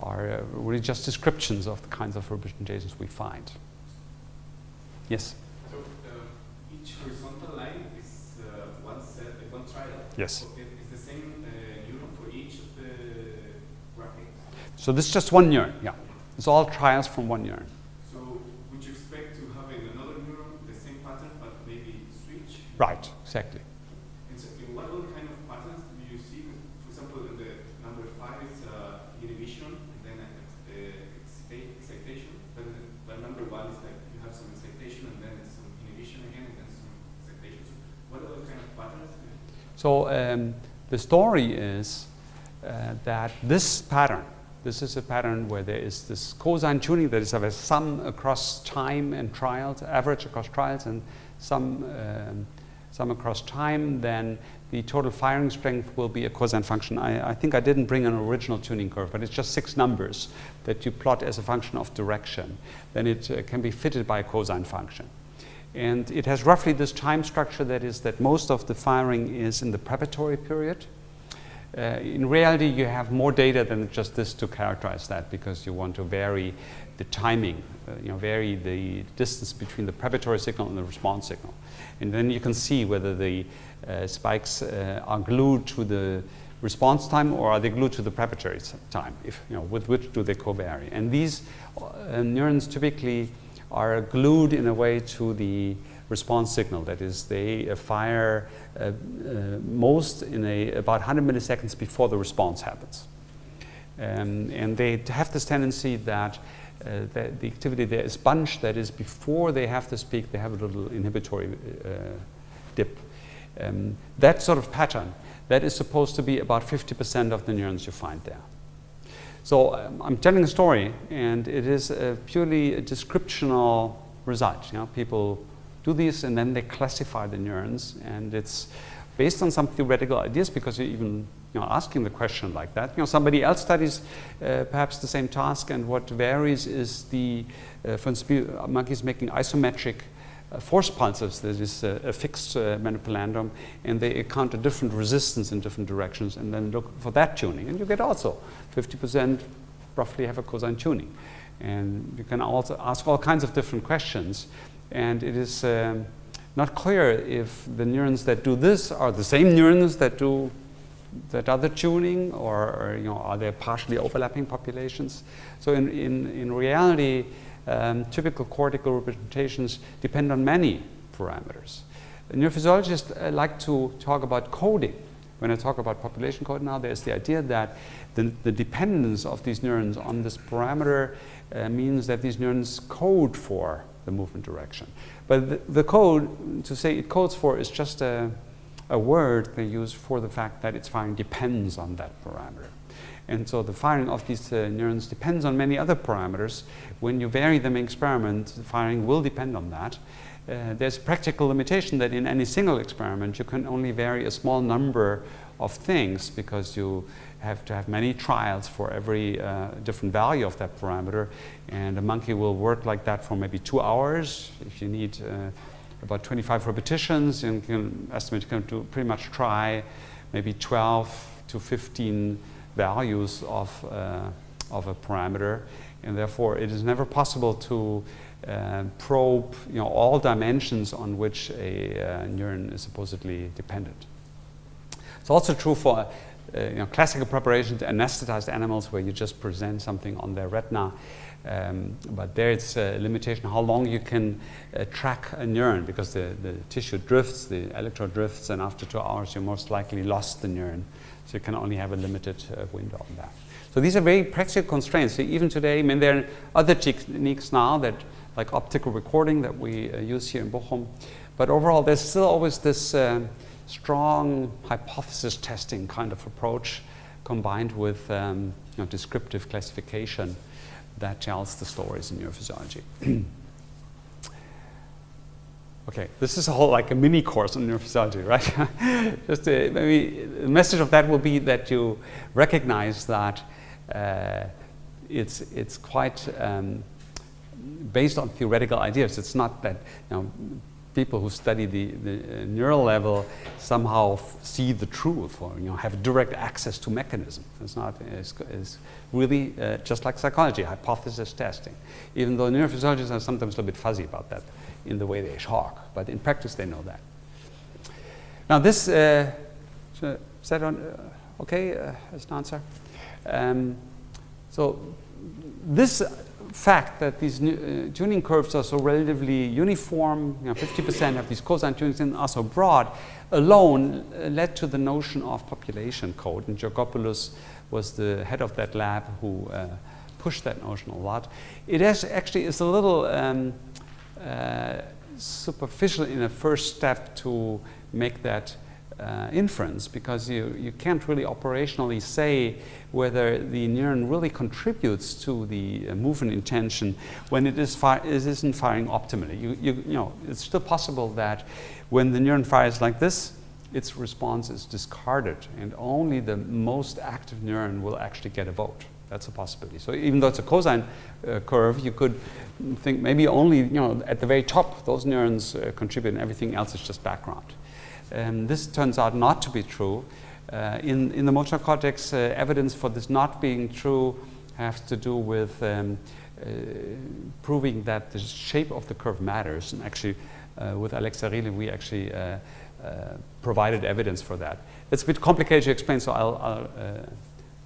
are really just descriptions of the kinds of representations we find. Yes? So each horizontal line is one trial? Yes. So it's the same neuron for each of the graphics? So this is just one neuron, yeah. It's all trials from one neuron. So would you expect to have in another neuron the same pattern but maybe switch? Right, exactly. And so in what other kind of patterns do you see? For example, in the number 5 it's inhibition and then excitation. But number 1 is like you have some excitation and then some inhibition again and then some excitation. So what other kind of patterns? So the story is that this pattern, this is a pattern where there is this cosine tuning that is of a sum across time and trials, average across trials, and sum across time, then the total firing strength will be a cosine function. I think I didn't bring an original tuning curve, but it's just 6 numbers that you plot as a function of direction. Then it can be fitted by a cosine function. And it has roughly this time structure, that is that most of the firing is in the preparatory period. In reality, you have more data than just this to characterize that, because you want to vary the timing, vary the distance between the preparatory signal and the response signal. And then you can see whether the spikes are glued to the response time or are they glued to the preparatory time, with which do they covary. And these neurons typically are glued in a way to the response signal. That is, they fire most in about 100 milliseconds before the response happens. And they have this tendency that the activity there is bunched. That is, before they have to speak, they have a little inhibitory dip. That sort of pattern, that is supposed to be about 50% of the neurons you find there. So I'm telling a story, and it is purely a descriptional result. People do this, and then they classify the neurons, and it's based on some theoretical ideas, because you're even asking the question like that. Somebody else studies perhaps the same task, and what varies is the, for instance, monkeys making isometric force pulses. There is a fixed manipulandum, and they encounter different resistance in different directions, and then look for that tuning. And you get also 50% roughly have a cosine tuning. And you can also ask all kinds of different questions. And it is not clear if the neurons that do this are the same neurons that do that other tuning, or are there partially overlapping populations? So in reality, typical cortical representations depend on many parameters. Neurophysiologists like to talk about coding. When I talk about population code now, there's the idea that the dependence of these neurons on this parameter means that these neurons code for the movement direction. But the code, to say it codes for, is just a word they use for the fact that its firing depends on that parameter. And so the firing of these neurons depends on many other parameters. When you vary them in experiment, the firing will depend on that. There's a practical limitation that in any single experiment you can only vary a small number of things, because you have to have many trials for every different value of that parameter, and a monkey will work like that for maybe 2 hours. If you need about 25 repetitions, you can estimate to pretty much try maybe 12 to 15 values of a parameter, and therefore it is never possible to probe all dimensions on which a neuron is supposedly dependent. It's also true for classical preparation to anesthetized animals, where you just present something on their retina, but there it's a limitation how long you can track a neuron, because the tissue drifts, the electrode drifts, and after 2 hours you most likely lost the neuron. So you can only have a limited window on that. So these are very practical constraints. So even today, there are other techniques now that like optical recording that we use here in Bochum. But overall, there's still always this strong hypothesis testing kind of approach combined with descriptive classification that tells the stories in neurophysiology. Okay, this is a whole like a mini course on neurophysiology, right? Just maybe the message of that will be that you recognize that it's quite based on theoretical ideas. It's not that people who study the neural level somehow see the truth or have direct access to mechanism. It's not. It's really just like psychology, hypothesis testing. Even though neurophysiologists are sometimes a little bit fuzzy about that in the way they talk, but in practice they know that. Now this is that okay as an answer. So this fact that these tuning curves are so relatively uniform, 50% of these cosine tunings and are so broad, alone led to the notion of population code. And Georgopoulos was the head of that lab who pushed that notion a lot. It actually is a little superficial in a first step to make that inference, because you can't really operationally say whether the neuron really contributes to the movement intention when it isn't firing optimally. You know, it's still possible that when the neuron fires like this, its response is discarded, and only the most active neuron will actually get a vote. That's a possibility. So even though it's a cosine curve, you could think maybe only at the very top those neurons contribute, and everything else is just background. This turns out not to be true. In the motor cortex, evidence for this not being true has to do with proving that the shape of the curve matters. And actually, with Alexa Rile, we actually provided evidence for that. It's a bit complicated to explain, so I'll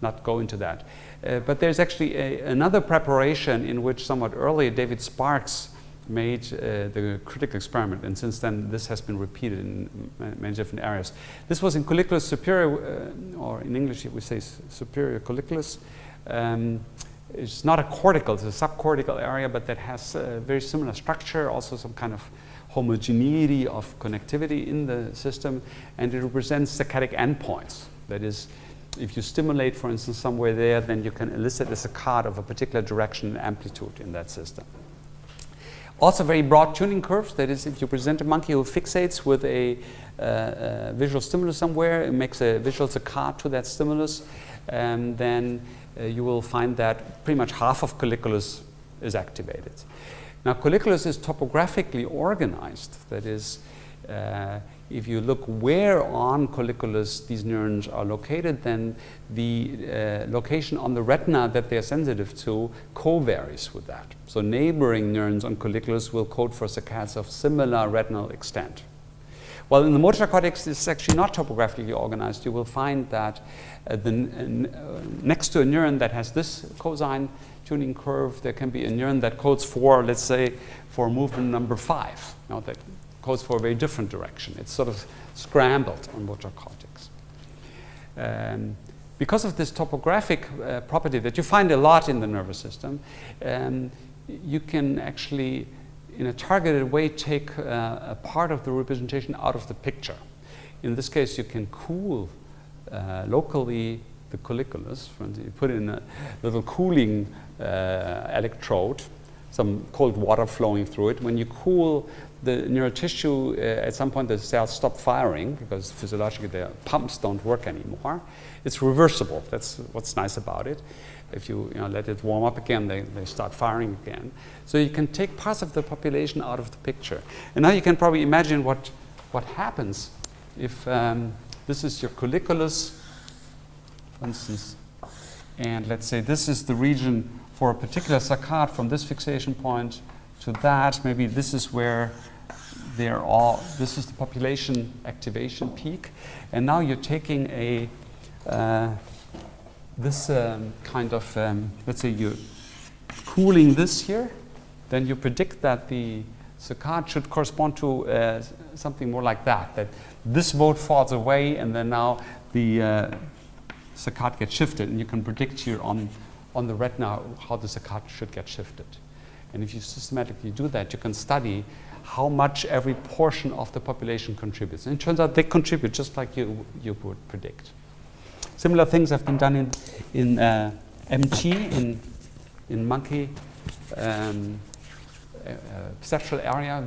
not go into that. But there's actually another preparation in which somewhat earlier David Sparks made the critical experiment, and since then this has been repeated in many different areas. This was in colliculus superior, or in English we say superior colliculus. It's not a cortical, it's a subcortical area, but that has a very similar structure, also some kind of homogeneity of connectivity in the system, and it represents saccadic endpoints. That is, if you stimulate, for instance, somewhere there, then you can elicit a saccade of a particular direction and amplitude in that system. Also very broad tuning curves. That is, if you present a monkey who fixates with a visual stimulus somewhere, it makes a visual saccade to that stimulus, then you will find that pretty much half of colliculus is activated. Now, colliculus is topographically organized. That is, if you look where on colliculus these neurons are located, then the location on the retina that they're sensitive to co-varies with that. So neighboring neurons on colliculus will code for saccades of similar retinal extent. While in the motor cortex, this is actually not topographically organized. You will find that next to a neuron that has this cosine tuning curve, there can be a neuron that codes for, let's say, for movement number 5. That codes for a very different direction. It's sort of scrambled on motor cortex. Because of this topographic property that you find a lot in the nervous system, you can actually, in a targeted way, take a part of the representation out of the picture. In this case, you can cool locally the colliculus. For instance, you put in a little cooling electrode, some cold water flowing through it. When you cool the neural tissue, at some point the cells stop firing because physiologically the pumps don't work anymore. It's reversible. That's what's nice about it. If you let it warm up again, they start firing again. So you can take parts of the population out of the picture. And now you can probably imagine what happens if this is your colliculus, for instance, and let's say this is the region for a particular saccade from this fixation point to that. Maybe this is where this is the population activation peak. And now you're taking this kind of, let's say you're cooling this here, then you predict that the saccade should correspond to something more like that this mode falls away, and then now the saccade gets shifted, and you can predict here on the retina how the saccade should get shifted. And if you systematically do that, you can study how much every portion of the population contributes. And it turns out they contribute just like you would predict. Similar things have been done in MT, in monkey perceptual area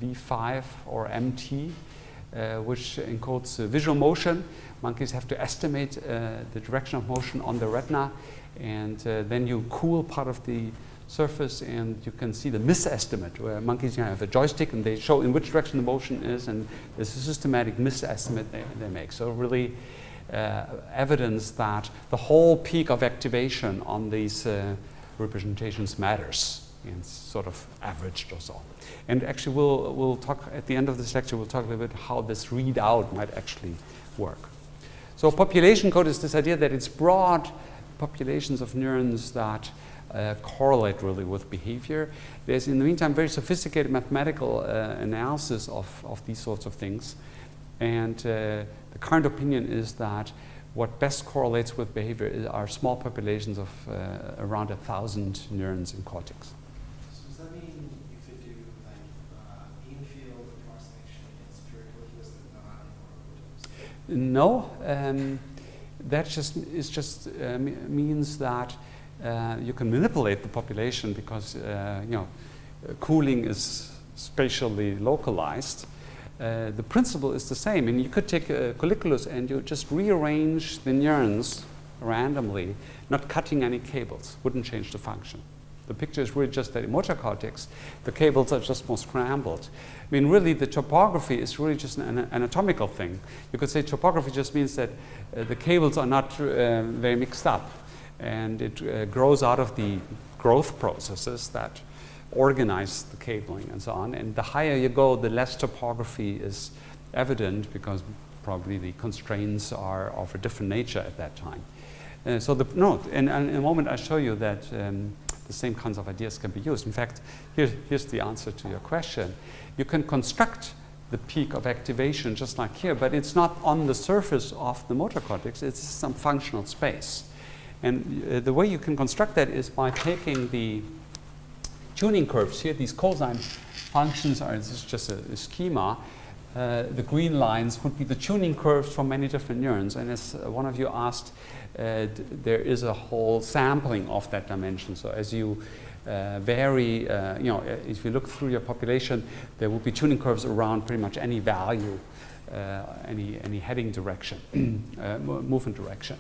V5 or MT, which encodes visual motion. Monkeys have to estimate the direction of motion on the retina, and then you cool part of the surface and you can see the misestimate, where monkeys have a joystick and they show in which direction the motion is, and there's a systematic misestimate they make. So really evidence that the whole peak of activation on these representations matters, and sort of averaged or so. And actually we'll talk at the end of this lecture, we'll talk a little bit how this readout might actually work. So population code is this idea that it's broad populations of neurons that correlate really with behavior. There's in the meantime very sophisticated mathematical analysis of these sorts of things. And the current opinion is that what best correlates with behavior are small populations of around 1,000 neurons in cortex. So does that mean you could do like in-field approximation against spherical heuristic No, that just means that you can manipulate the population because cooling is spatially localized. The principle is the same, and you could take a colliculus and you just rearrange the neurons randomly, not cutting any cables, wouldn't change the function. The picture is really just that in motor cortex, the cables are just more scrambled. I mean, really, the topography is really just an anatomical thing. You could say topography just means that the cables are not very mixed up, and it grows out of the growth processes that organize the cabling and so on. And the higher you go, the less topography is evident because probably the constraints are of a different nature at that time. In a moment I'll show you that the same kinds of ideas can be used. In fact, here's the answer to your question. You can construct the peak of activation just like here, but it's not on the surface of the motor cortex, it's some functional space. And the way you can construct that is by taking the tuning curves here. These cosine functions this is just a schema. The green lines would be the tuning curves for many different neurons. And as one of you asked, there is a whole sampling of that dimension. So as you vary, if you look through your population, there will be tuning curves around pretty much any value, any heading direction, movement direction.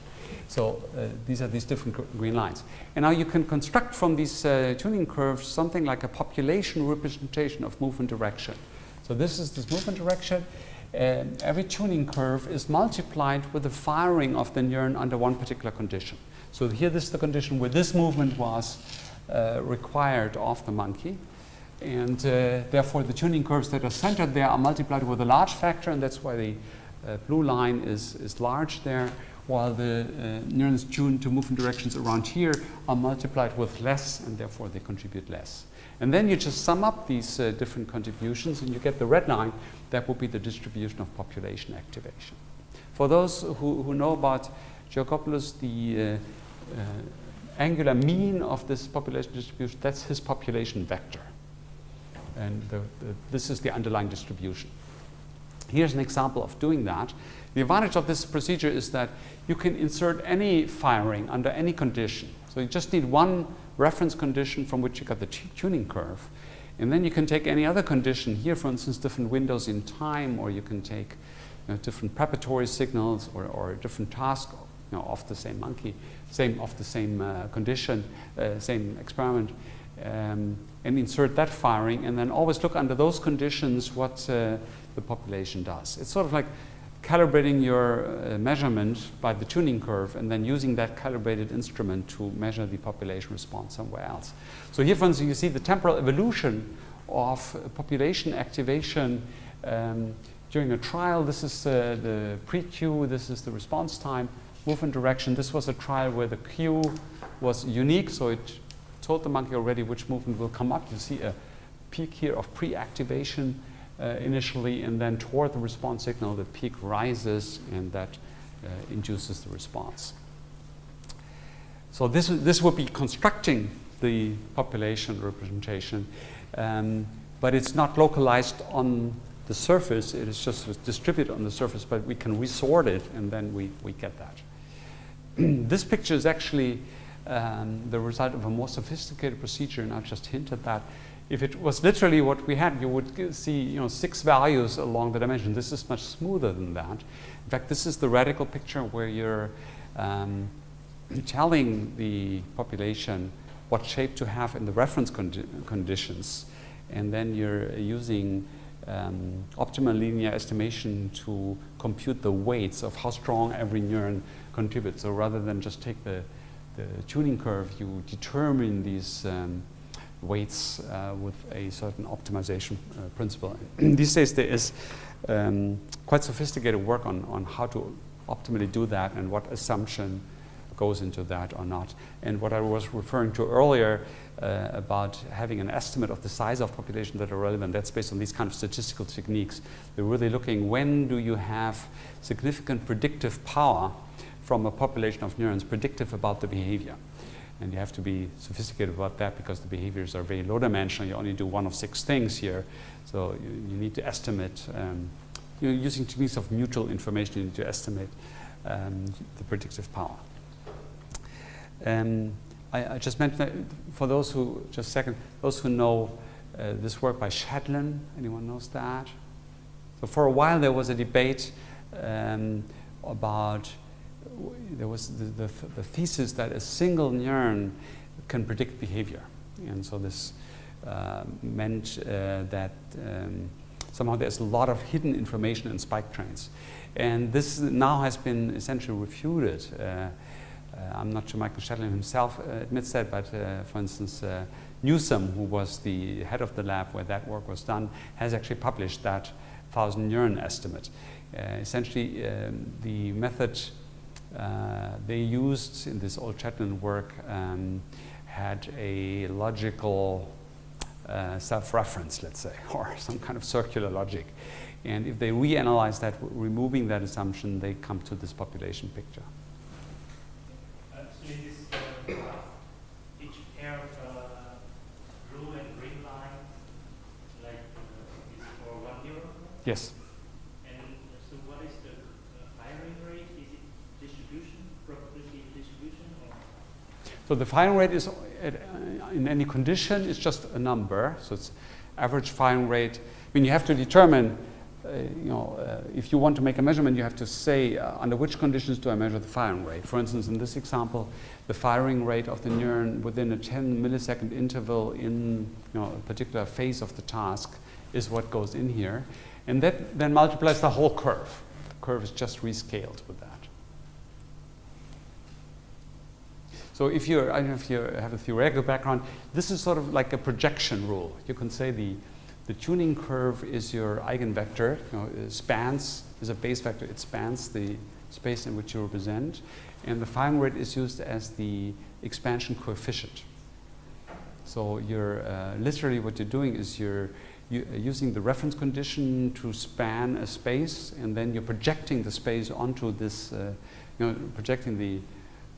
So these are these different green lines. And now you can construct from these tuning curves something like a population representation of movement direction. So this is this movement direction. Every tuning curve is multiplied with the firing of the neuron under one particular condition. So here this is the condition where this movement was required of the monkey. And therefore the tuning curves that are centered there are multiplied with a large factor, and that's why the blue line is large there, while the neurons tuned to movement directions around here are multiplied with less, and therefore they contribute less. And then you just sum up these different contributions and you get the red line. That will be the distribution of population activation. For those who know about Georgopoulos, the angular mean of this population distribution, that's his population vector. And this is the underlying distribution. Here's an example of doing that. The advantage of this procedure is that you can insert any firing under any condition. So you just need one reference condition from which you got the tuning curve. And then you can take any other condition here, for instance, different windows in time, or you can take different preparatory signals or a different task of the same monkey, of the same condition, same experiment, and insert that firing, and then always look under those conditions what the population does. It's sort of like calibrating your measurement by the tuning curve and then using that calibrated instrument to measure the population response somewhere else. So here, for instance, you see the temporal evolution of population activation during a trial. This is the pre-Q, this is the response time, movement direction. This was a trial where the Q was unique, so it told the monkey already which movement will come up. You see a peak here of pre-activation initially, and then toward the response signal, the peak rises, and that induces the response. So this would be constructing the population representation, but it's not localized on the surface. It is just distributed on the surface, but we can resort it, and then we get that. This picture is actually the result of a more sophisticated procedure, and I'll just hint at that. If it was literally what we had, you would see 6 values along the dimension. This is much smoother than that. In fact, this is the radical picture where you're telling the population what shape to have in the reference conditions, and then you're using optimal linear estimation to compute the weights of how strong every neuron contributes. So rather than just take the tuning curve, you determine these weights with a certain optimization principle. These days there is quite sophisticated work on how to optimally do that and what assumption goes into that or not. And what I was referring to earlier about having an estimate of the size of population that are relevant, that's based on these kind of statistical techniques. They're really looking, when do you have significant predictive power from a population of neurons predictive about the behavior? And you have to be sophisticated about that because the behaviors are very low dimensional. You only do 1 of 6 things here. So you need to estimate, using techniques of mutual information, you need to estimate the predictive power. I just mentioned that for those who, just a second, those who know this work by Shadlin, anyone knows that? So for a while there was a debate about, there was the thesis that a single neuron can predict behavior. And so this meant that somehow there's a lot of hidden information in spike trains. And this now has been essentially refuted. I'm not sure Michael Shadlin himself admits that, but for instance, Newsom, who was the head of the lab where that work was done, has actually published that 1,000 neuron estimate. Essentially, the method they used in this old Shadlin work had a logical self-reference, let's say, or some kind of circular logic. And if they reanalyze that, removing that assumption, they come to this population picture. So in this each pair of blue and green lines, like is for 1 neuron? Yes. And so what is the firing rate? Is it distribution, probability distribution? Or? So the firing rate is, in any condition, is just a number. So it's average firing rate. I mean, you have to determine, if you want to make a measurement, you have to say under which conditions do I measure the firing rate. For instance, in this example, the firing rate of the neuron within a 10 millisecond interval in a particular phase of the task is what goes in here. And that then multiplies the whole curve. The curve is just rescaled with that. So if I don't know if you have a theoretical background, this is sort of like a projection rule. You can say the tuning curve is your eigenvector. It spans, is a base vector. It spans the space in which you represent. And the firing rate is used as the expansion coefficient. So you're literally what you're doing is you're using the reference condition to span a space, and then you're projecting the space onto this, projecting the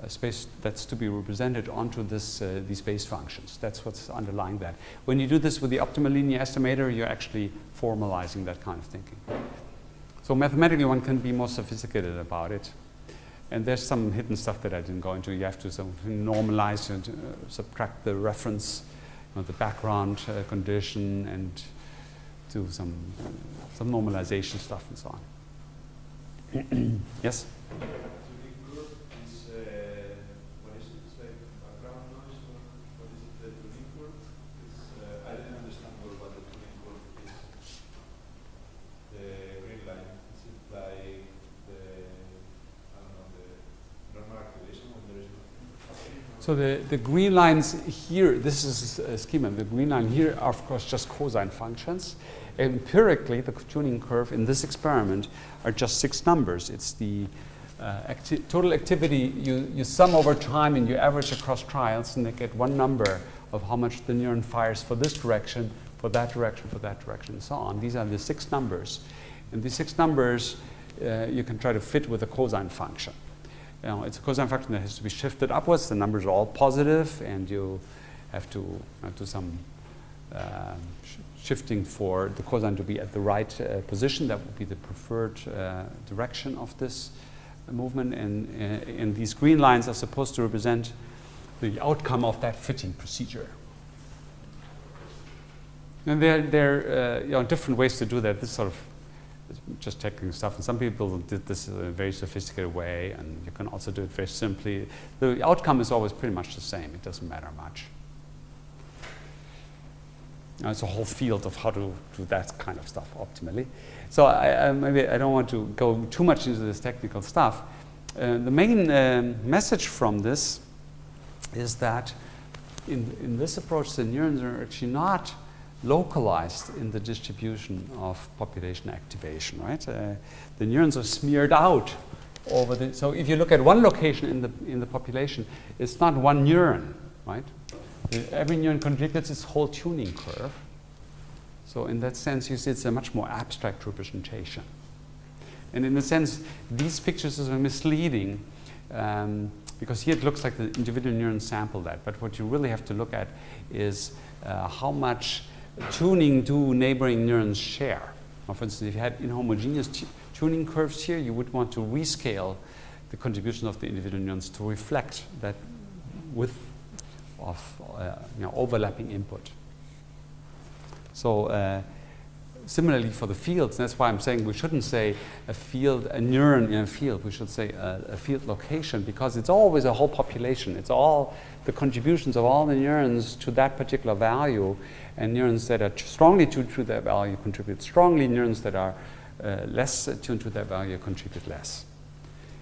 space that's to be represented onto this, these base functions. That's what's underlying that. When you do this with the optimal linear estimator, you're actually formalizing that kind of thinking. So mathematically, one can be more sophisticated about it. And there's some hidden stuff that I didn't go into. You have to sort of normalize and subtract the reference, the background condition, and do some normalization stuff and so on. Yes? So the green lines here, this is a schema. The green line here are, of course, just cosine functions. Empirically, the tuning curve in this experiment are just 6 numbers. It's the total activity you sum over time and you average across trials, and they get one number of how much the neuron fires for this direction, for that direction, for that direction, and so on. These are the 6 numbers. And these 6 numbers you can try to fit with a cosine function. It's a cosine function that has to be shifted upwards. The numbers are all positive, and you have to do some shifting for the cosine to be at the right position. That would be the preferred direction of this movement. And these green lines are supposed to represent the outcome of that fitting procedure. And there are different ways to do that. This sort of is just technical stuff. And some people did this in a very sophisticated way, and you can also do it very simply. The outcome is always pretty much the same. It doesn't matter much. It's a whole field of how to do that kind of stuff optimally. So maybe I don't want to go too much into this technical stuff. The main message from this is that in this approach, the neurons are actually not localized in the distribution of population activation, right? The neurons are smeared out over the. So if you look at one location in the population, it's not one neuron, right? Every neuron contributes its whole tuning curve. So in that sense, you see it's a much more abstract representation. And in a sense, these pictures are misleading because here it looks like the individual neuron sample that. But what you really have to look at is how much tuning do neighboring neurons share. Now, for instance, if you had inhomogeneous tuning curves here, you would want to rescale the contribution of the individual neurons to reflect that width of overlapping input. So similarly for the fields, that's why I'm saying we shouldn't say a neuron in a field. We should say a field location, because it's always a whole population. It's all the contributions of all the neurons to that particular value, and neurons that are strongly tuned to that value contribute strongly. Neurons that are less tuned to that value contribute less.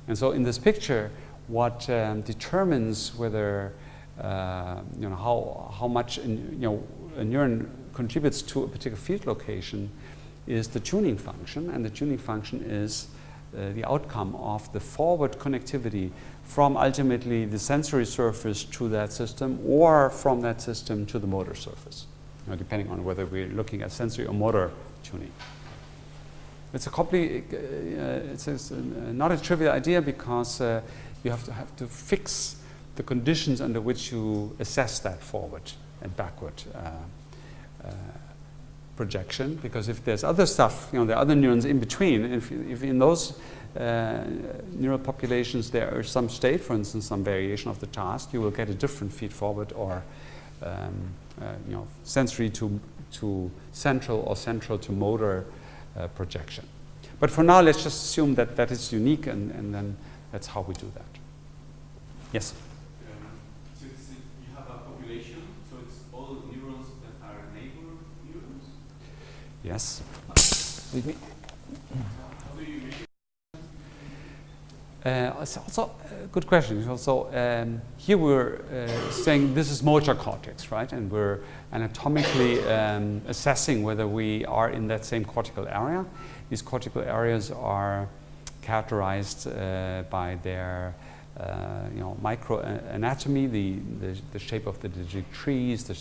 And so in this picture, what determines whether how much a neuron contributes to a particular field location is the tuning function, and the tuning function is the outcome of the forward connectivity from ultimately the sensory surface to that system, or from that system to the motor surface, depending on whether we're looking at sensory or motor tuning. It's it's not a trivial idea, because you have to fix the conditions under which you assess that forward and backward projection, because if there's other stuff, there are other neurons in between. If in those neural populations there are some state, for instance, some variation of the task, you will get a different feed forward, or sensory to central, or central to motor projection. But for now, let's just assume that that is unique, and then that's how we do that. Yes? So you have a population, so it's all neurons that are neighbor neurons? Yes. With me? How do you make it? It's also a good question. So here we're saying this is motor cortex, right? And we're anatomically assessing whether we are in that same cortical area. These cortical areas are characterized by their microanatomy, the shape of the digit trees, the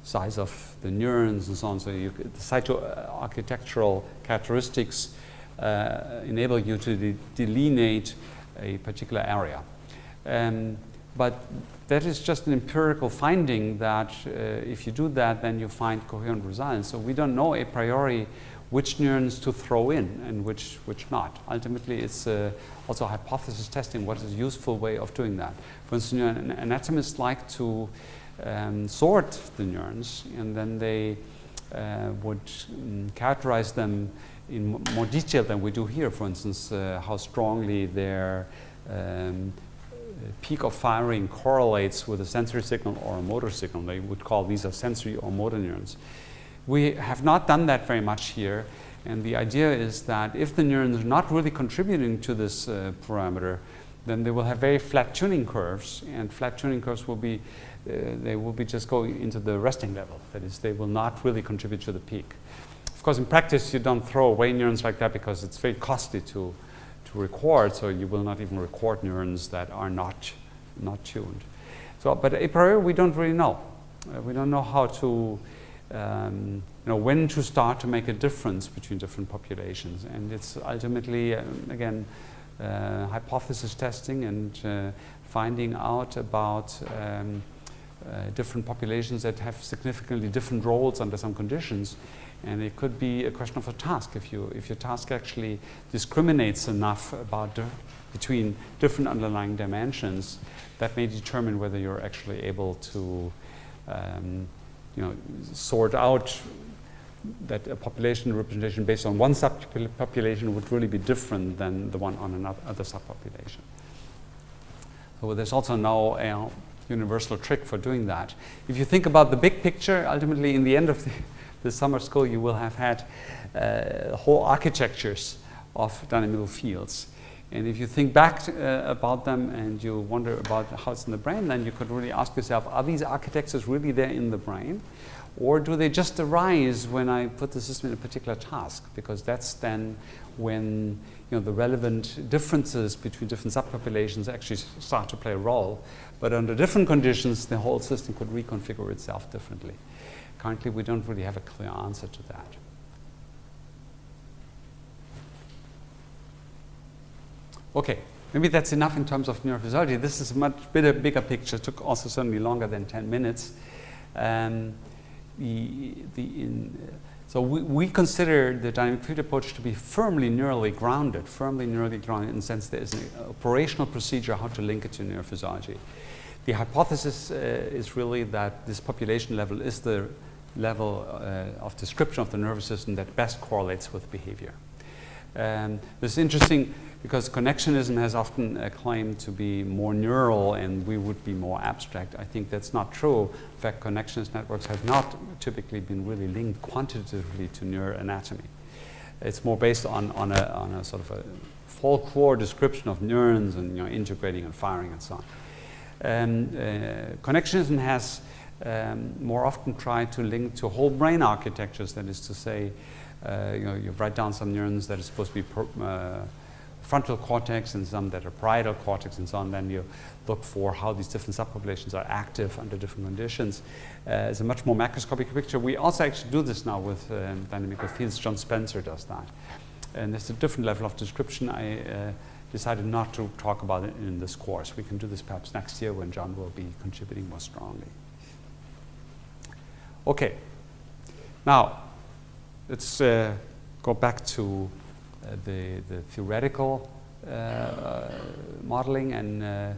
size of the neurons, and so on. So the cytoarchitectural characteristics enable you to delineate a particular area. But that is just an empirical finding that if you do that, then you find coherent results. So we don't know a priori which neurons to throw in and which not. Ultimately, it's also hypothesis testing. What is a useful way of doing that? For instance, anatomists like to sort the neurons, and then they would characterize them in more detail than we do here. For instance, how strongly their peak of firing correlates with a sensory signal or a motor signal. They would call these are sensory or motor neurons. We have not done that very much here, and the idea is that if the neurons are not really contributing to this parameter, then they will have very flat tuning curves, and flat tuning curves will be they will be just going into the resting level. That is, they will not really contribute to the peak. Of course, in practice, you don't throw away neurons like that because it's very costly to record, so you will not even record neurons that are not tuned. So, but a priori, we don't really know. We don't know how to, when to start to make a difference between different populations. And it's ultimately, again, hypothesis testing and finding out about different populations that have significantly different roles under some conditions. And it could be a question of a task. If your task actually discriminates enough between different underlying dimensions, that may determine whether you're actually able to sort out that a population representation based on one subpopulation would really be different than the one on another subpopulation. So there's also no universal trick for doing that. If you think about the big picture, ultimately in the end of the summer school you will have had whole architectures of dynamical fields. And if you think back about them and you wonder about how it's in the brain, then you could really ask yourself, are these architectures really there in the brain? Or do they just arise when I put the system in a particular task? Because that's then when the relevant differences between different subpopulations actually start to play a role. But under different conditions, the whole system could reconfigure itself differently. Currently, we don't really have a clear answer to that. Okay, maybe that's enough in terms of neurophysiology. This is a much bigger picture. It took also certainly longer than 10 minutes. So we consider the dynamic field approach to be firmly neurally grounded in the sense there is an operational procedure how to link it to neurophysiology. The hypothesis is really that this population level is the level of description of the nervous system that best correlates with behavior. This is interesting because connectionism has often claimed to be more neural and we would be more abstract. I think that's not true. In fact, connectionist networks have not typically been really linked quantitatively to neuroanatomy. It's more based on a sort of a folklore description of neurons and integrating and firing and so on. Connectionism has more often tried to link to whole brain architectures. That is to say, you write down some neurons that are supposed to be frontal cortex and some that are parietal cortex and so on. Then you look for how these different subpopulations are active under different conditions. It's a much more macroscopic picture. We also actually do this now with dynamical fields. John Spencer does that. And there's a different level of description. I decided not to talk about it in this course. We can do this perhaps next year when John will be contributing more strongly. Okay. Now, let's go back to the theoretical modeling and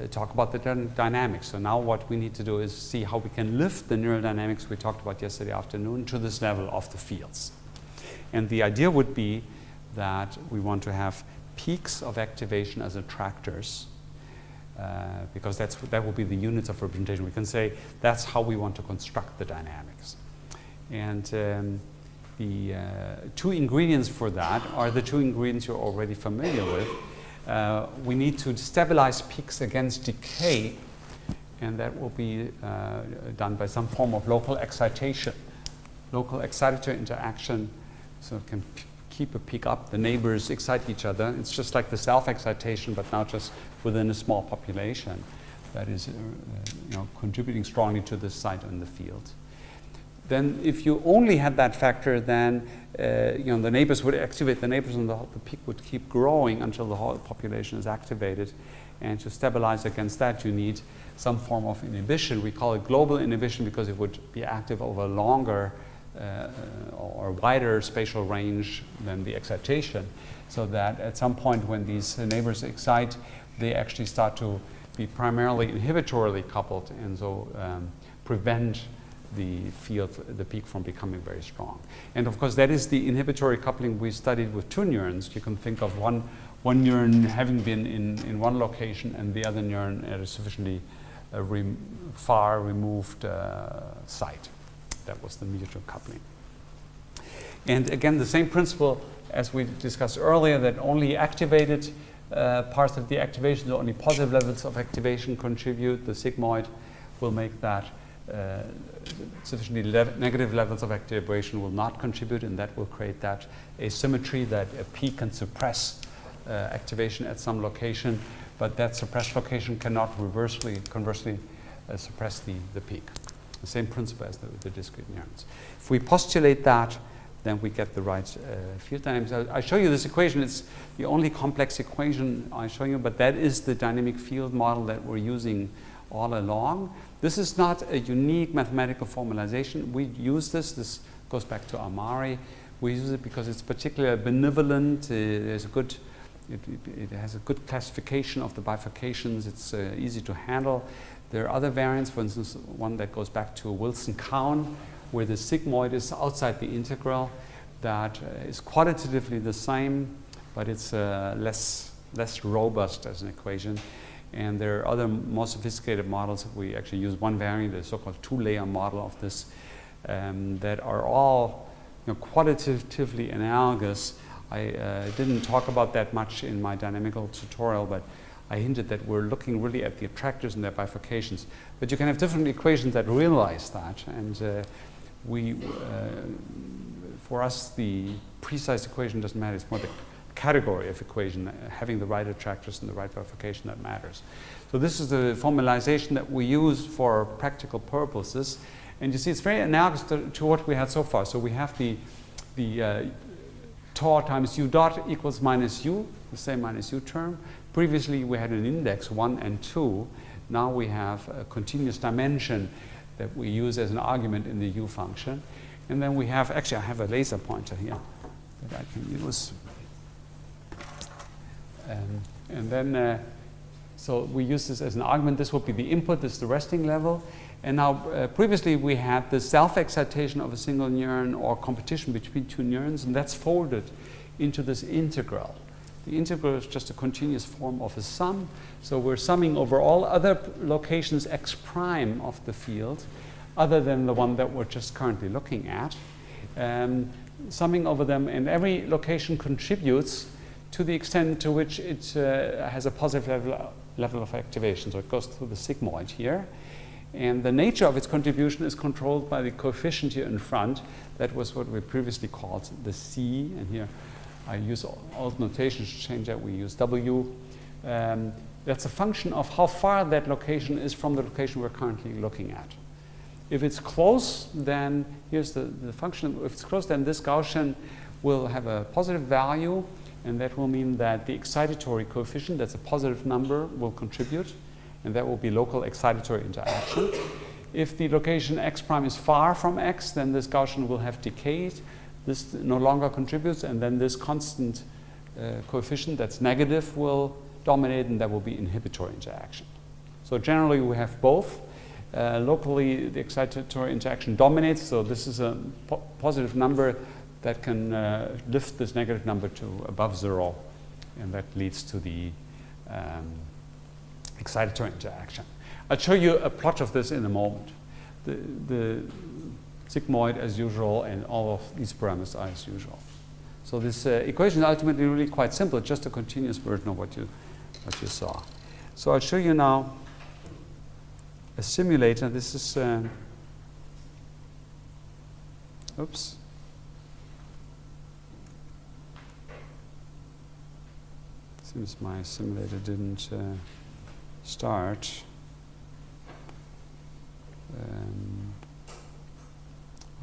talk about the dynamics. So now what we need to do is see how we can lift the neural dynamics we talked about yesterday afternoon to this level of the fields. And the idea would be that we want to have peaks of activation as attractors because that will be the units of representation. We can say that's how we want to construct the dynamics. And the two ingredients for that are the two ingredients you're already familiar with. We need to stabilize peaks against decay, and that will be done by some form of local excitation. Local excitator interaction, so it can keep a peak up. The neighbors excite each other. It's just like the self-excitation, but now just within a small population that is contributing strongly to this site in the field. Then if you only had that factor, then the neighbors would activate the neighbors and the peak would keep growing until the whole population is activated. And to stabilize against that, you need some form of inhibition. We call it global inhibition because it would be active over a longer or wider spatial range than the excitation, so that at some point when these neighbors excite, they actually start to be primarily inhibitorily coupled and so prevent the peak from becoming very strong. And of course that is the inhibitory coupling we studied with two neurons. You can think of one neuron having been in one location and the other neuron at a sufficiently far removed site. That was the mutual coupling. And again, the same principle as we discussed earlier, that only activated parts of the activation, so only positive levels of activation contribute. The sigmoid will make that sufficiently negative levels of activation will not contribute, and that will create that asymmetry that a peak can suppress activation at some location, but that suppressed location cannot conversely suppress the peak. The same principle as the discrete neurons. If we postulate that, then we get the right field dynamics. I show you this equation. It's the only complex equation I show you, but that is the dynamic field model that we're using all along. This is not a unique mathematical formalization. We use this. This goes back to Amari. We use it because it's particularly benevolent. It has a good classification of the bifurcations. It's easy to handle. There are other variants, for instance, one that goes back to Wilson-Cowan, where the sigmoid is outside the integral. That is quantitatively the same, but it's less robust as an equation. And there are other more sophisticated models. We actually use one variant, the so-called two-layer model of this, that are all qualitatively analogous. I didn't talk about that much in my dynamical tutorial, but I hinted that we're looking really at the attractors and their bifurcations. But you can have different equations that realize that. And for us, the precise equation doesn't matter. It's more the category of equation, having the right attractors and the right bifurcation that matters. So this is the formalization that we use for practical purposes. And you see, it's very analogous to what we had so far. So we have the tau times u dot equals minus u, the same minus u term. Previously, we had an index 1 and 2. Now we have a continuous dimension that we use as an argument in the u function. And then we have, actually, I have a laser pointer here that I can use. And then, so we use this as an argument. This would be the input, this is the resting level. And now, previously we had the self-excitation of a single neuron or competition between two neurons, and that's folded into this integral. The integral is just a continuous form of a sum. So we're summing over all other locations x prime of the field, other than the one that we're just currently looking at. Summing over them, and every location contributes to the extent to which it has a positive level of activation. So it goes through the sigmoid here. And the nature of its contribution is controlled by the coefficient here in front. That was what we previously called the C. And here I use old notation to change that. We use W. That's a function of how far that location is from the location we're currently looking at. If it's close, then here's the function. If it's close, then this Gaussian will have a positive value. And that will mean that the excitatory coefficient, that's a positive number, will contribute. And that will be local excitatory interaction. If the location x prime is far from x, then this Gaussian will have decayed. This no longer contributes, and then this constant coefficient that's negative will dominate, and that will be inhibitory interaction. So generally we have both. Locally, the excitatory interaction dominates, so this is a positive number that can lift this negative number to above 0, and that leads to the excitatory interaction. I'll show you a plot of this in a moment. The sigmoid as usual, and all of these parameters are as usual. So this equation is ultimately really quite simple, just a continuous version of what you saw. So I'll show you now a simulator. This is, oops. Seems my simulator didn't start.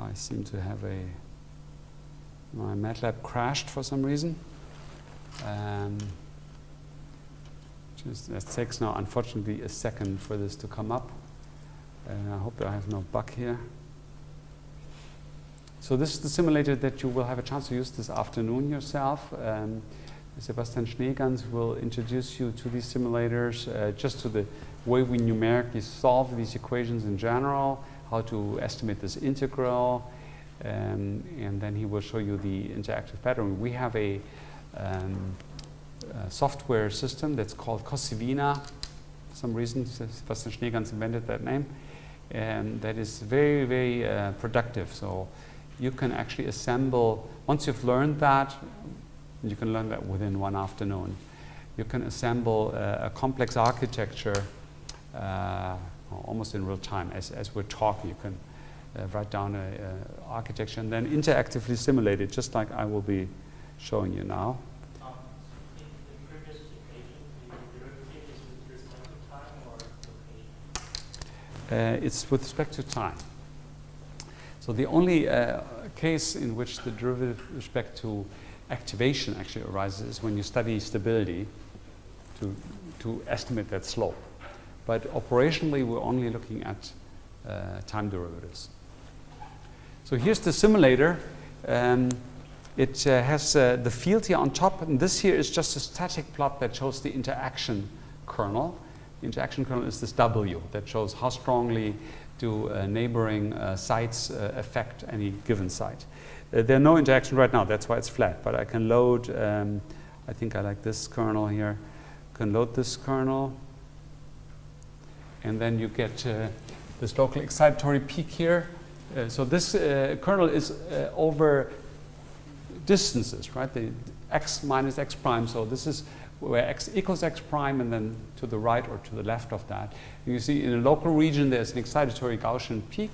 I seem to have my MATLAB crashed for some reason. It takes now, unfortunately, a second for this to come up. I hope that I have no bug here. So this is the simulator that you will have a chance to use this afternoon yourself. Sebastian Schneegans will introduce you to these simulators, just to the way we numerically solve these equations in general, how to estimate this integral, and then he will show you the interactive pattern. We have a software system that's called Cosivina. For some reason, Sebastian Schneegans invented that name, and that is very, very productive. So you can actually assemble, once you've learned that, you can learn that within one afternoon. You can assemble a complex architecture almost in real time. As we're talking, you can write down an architecture and then interactively simulate it, just like I will be showing you now. In the previous equation, the derivative is with respect to time or location? It's with respect to time. So the only case in which the derivative with respect to activation actually arises when you study stability to estimate that slope. but operationally we're only looking at time derivatives. So here's the simulator. It has the field here on top, and this here is just a static plot that shows the interaction kernel. The interaction kernel is this W that shows how strongly do neighboring sites affect any given site. There are no interaction right now, that's why it's flat, but I can load, I think I like this kernel here, can load this kernel, and then you get this local excitatory peak here. So this kernel is over distances, right? The x minus x prime, so this is where x equals x prime, and then to the right or to the left of that. You see in a local region there's an excitatory Gaussian peak,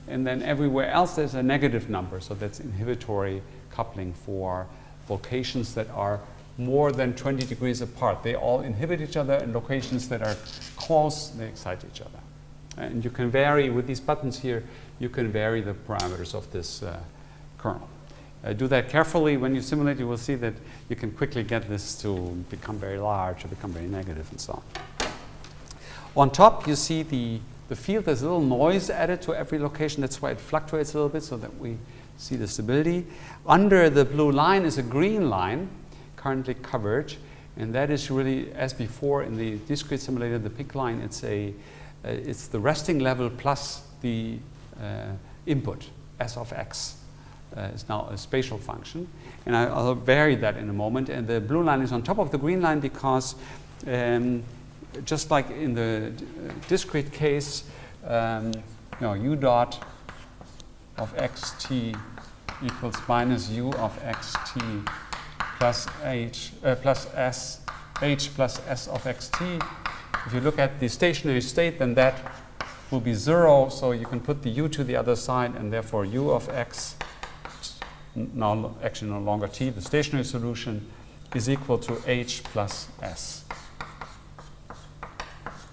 and then everywhere else there's a negative number, so that's inhibitory coupling for locations that are more than 20 degrees apart. They all inhibit each other, and locations that are close, they excite each other. And you can vary, with these buttons here, you can vary the parameters of this kernel. Do that carefully. When you simulate, you will see that you can quickly get this to become very large or become very negative and so on. On top, you see the field. There's a little noise added to every location. That's why it fluctuates a little bit so that we see the stability. Under the blue line is a green line, currently covered, and that is really, as before in the discrete simulator, the pink line, it's the resting level plus the input, S of x. Is now a spatial function, and I'll vary that in a moment. And the blue line is on top of the green line because just like in the discrete case, u dot of xt equals minus u of xt plus h plus s of xt. If you look at the stationary state, then that will be 0, so you can put the u to the other side, and therefore u of x, now actually no longer t, the stationary solution, is equal to h plus s.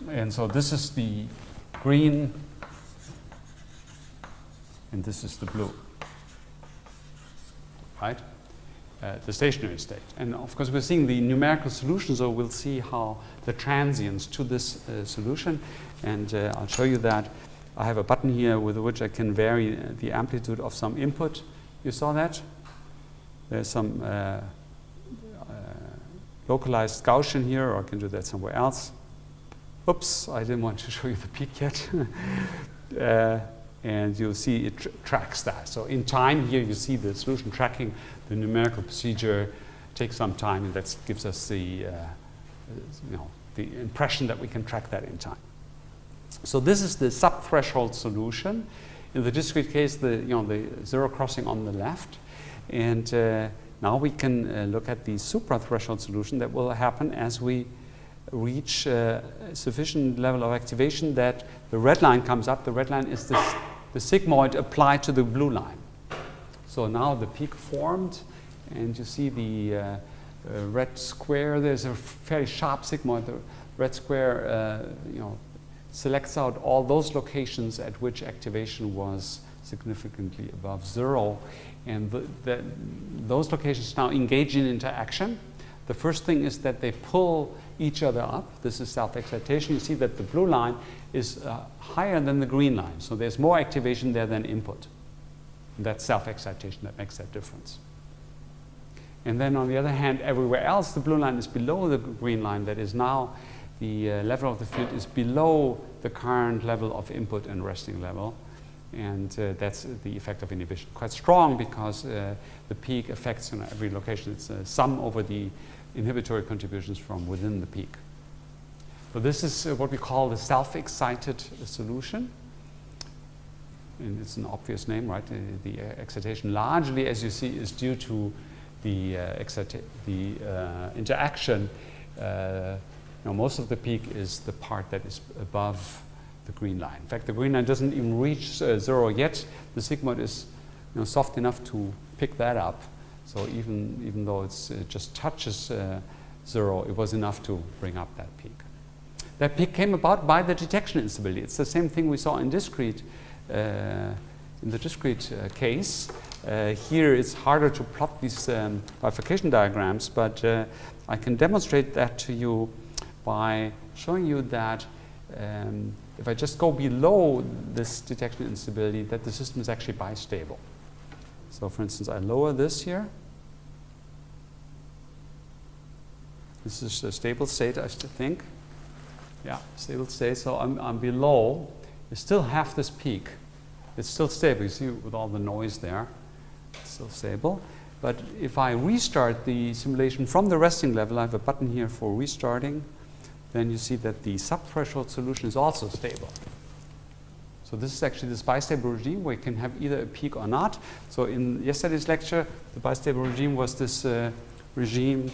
And so this is the green, and this is the blue, right? The stationary state. And of course we're seeing the numerical solution, so we'll see how the transients to this solution, and I'll show you that. I have a button here with which I can vary the amplitude of some input. You saw that? There's some localized Gaussian here, or I can do that somewhere else. Oops, I didn't want to show you the peak yet. And you'll see it tracks that. So in time here you see the solution tracking. The numerical procedure takes some time, and that gives us the impression that we can track that in time. So this is the sub-threshold solution. In the discrete case, the zero crossing on the left, and now we can look at the supra-threshold solution that will happen as we reach a sufficient level of activation that the red line comes up. The red line is the sigmoid applied to the blue line. So now the peak formed, and you see the red square. There's a fairly sharp sigmoid. The red square, selects out all those locations at which activation was significantly above 0, and those locations now engage in interaction. The first thing is that they pull each other up. This is self-excitation. You see that the blue line is higher than the green line, so there's more activation there than input. And that's self-excitation that makes that difference. And then on the other hand, everywhere else, the blue line is below the green line. That is now the level of the field is below the current level of input and resting level, and that's the effect of inhibition. Quite strong because the peak affects every location. It's a sum over the inhibitory contributions from within the peak. So this is what we call the self-excited solution, and it's an obvious name, right? The excitation largely, as you see, is due to the interaction. Most of the peak is the part that is above the green line. In fact, the green line doesn't even reach 0 yet. The sigmoid is soft enough to pick that up. So even though it just touches 0, it was enough to bring up that peak. That peak came about by the detection instability. It's the same thing we saw in discrete, in the discrete case. Here it's harder to plot these bifurcation diagrams, but I can demonstrate that to you by showing you that if I just go below this detection instability, that the system is actually bistable. So for instance, I lower this here. This is a stable state, I still think. Yeah, stable state. So I'm below. You still have this peak. It's still stable. You see with all the noise there. It's still stable. But if I restart the simulation from the resting level, I have a button here for restarting, then you see that the subthreshold solution is also stable. So this is actually this bistable regime where you can have either a peak or not. So in yesterday's lecture, the bistable regime was this regime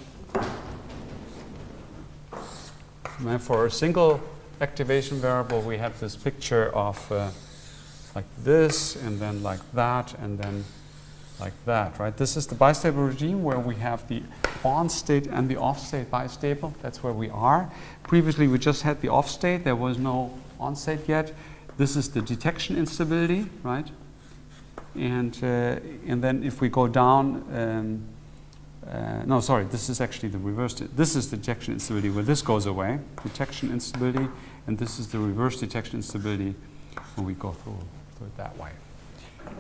where for a single activation variable we have this picture of like this, and then like that, and then like that, right? This is the bistable regime where we have the on state and the off state bistable. That's where we are. Previously we just had the off state. There was no on state yet. This is the detection instability, right? And then if we go down, no, sorry, this is actually the reverse. This is the detection instability where this goes away, detection instability, and this is the reverse detection instability when we go through it that way.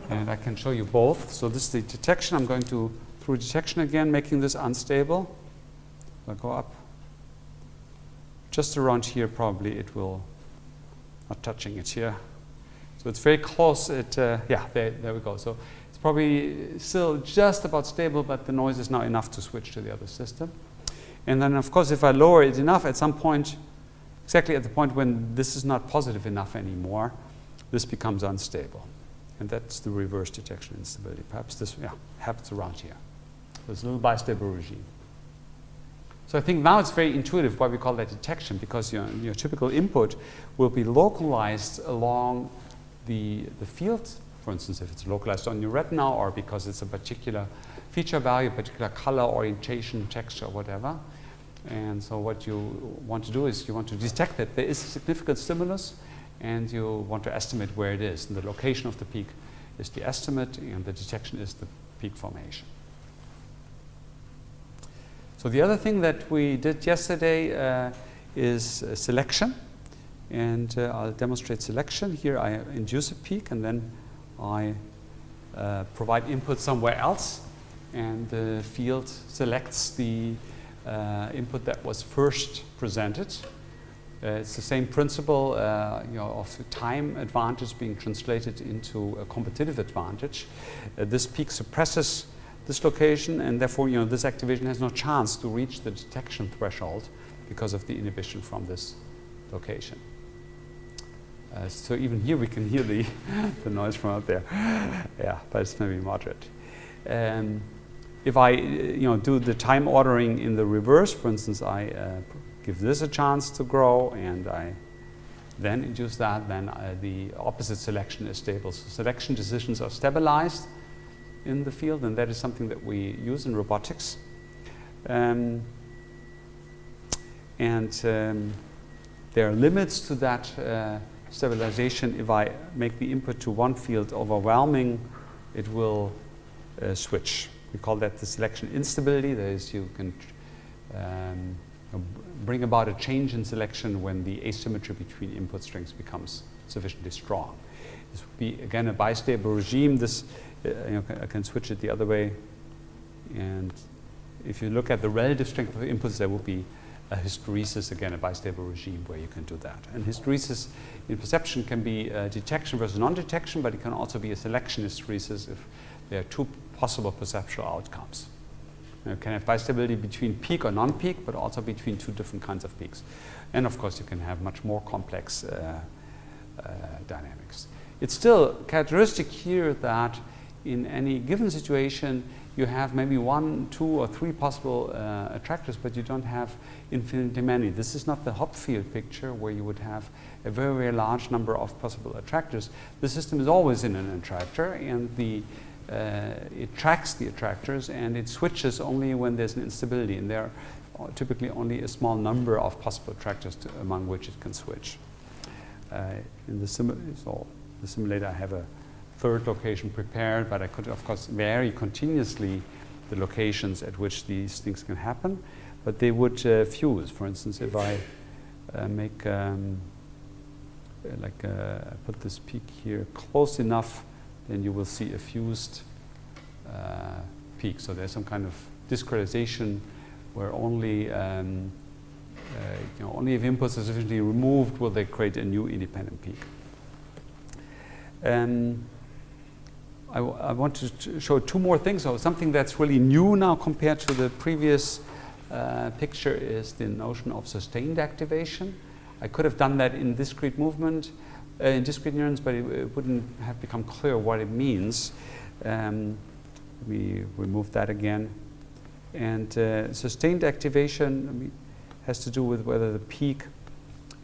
And I can show you both. So this is the detection. I'm going to through detection again, making this unstable. I'll go up. Just around here, probably it will, not touching it here. So it's very close. Yeah, there we go. So it's probably still just about stable, but the noise is now enough to switch to the other system. And then, of course, if I lower it enough, at some point, exactly at the point when this is not positive enough anymore, this becomes unstable. And that's the reverse detection instability. Perhaps this happens around here. There's a little bistable regime. So I think now it's very intuitive why we call that detection, because your typical input will be localized along the field. For instance, if it's localized on your retina, or because it's a particular feature value, particular color, orientation, texture, whatever. And so what you want to do is you want to detect that there is a significant stimulus, and you want to estimate where it is. And the location of the peak is the estimate, and the detection is the peak formation. So the other thing that we did yesterday is selection. And I'll demonstrate selection. Here I induce a peak, and then I provide input somewhere else. And the field selects the input that was first presented. It's the same principle of time advantage being translated into a competitive advantage. This peak suppresses this location, and therefore this activation has no chance to reach the detection threshold because of the inhibition from this location. So even here we can hear the noise from out there. Yeah, but it's maybe moderate. If I do the time ordering in the reverse, for instance, I give this a chance to grow, and I then induce that, then the opposite selection is stable. So selection decisions are stabilized in the field, and that is something that we use in robotics. There are limits to that stabilization. If I make the input to one field overwhelming, it will switch. We call that the selection instability. That is, you can bring about a change in selection when the asymmetry between input strings becomes sufficiently strong. This would be, again, a bistable regime. This, I can switch it the other way. And if you look at the relative strength of the inputs, there will be a hysteresis, again, a bistable regime where you can do that. And hysteresis in perception can be detection versus non-detection, but it can also be a selection hysteresis if there are two possible perceptual outcomes. You can have bistability between peak or non-peak, but also between two different kinds of peaks. And of course, you can have much more complex dynamics. It's still characteristic here that in any given situation, you have maybe 1, 2, or 3 possible attractors, but you don't have infinitely many. This is not the Hopfield picture where you would have a very, very large number of possible attractors. The system is always in an attractor, and it tracks the attractors, and it switches only when there's an instability, and there are typically only a small number of possible attractors among which it can switch. In the simulator, I have a third location prepared, but I could, of course, vary continuously the locations at which these things can happen, but they would fuse. For instance, if I make put this peak here close enough, then you will see a fused peak. So there's some kind of discretization where only only if inputs are sufficiently removed will they create a new independent peak. I want to show two more things. So something that's really new now compared to the previous picture is the notion of sustained activation. I could have done that in discrete movement, in discrete neurons, but it wouldn't have become clear what it means. We remove that again. And sustained activation has to do with whether the peak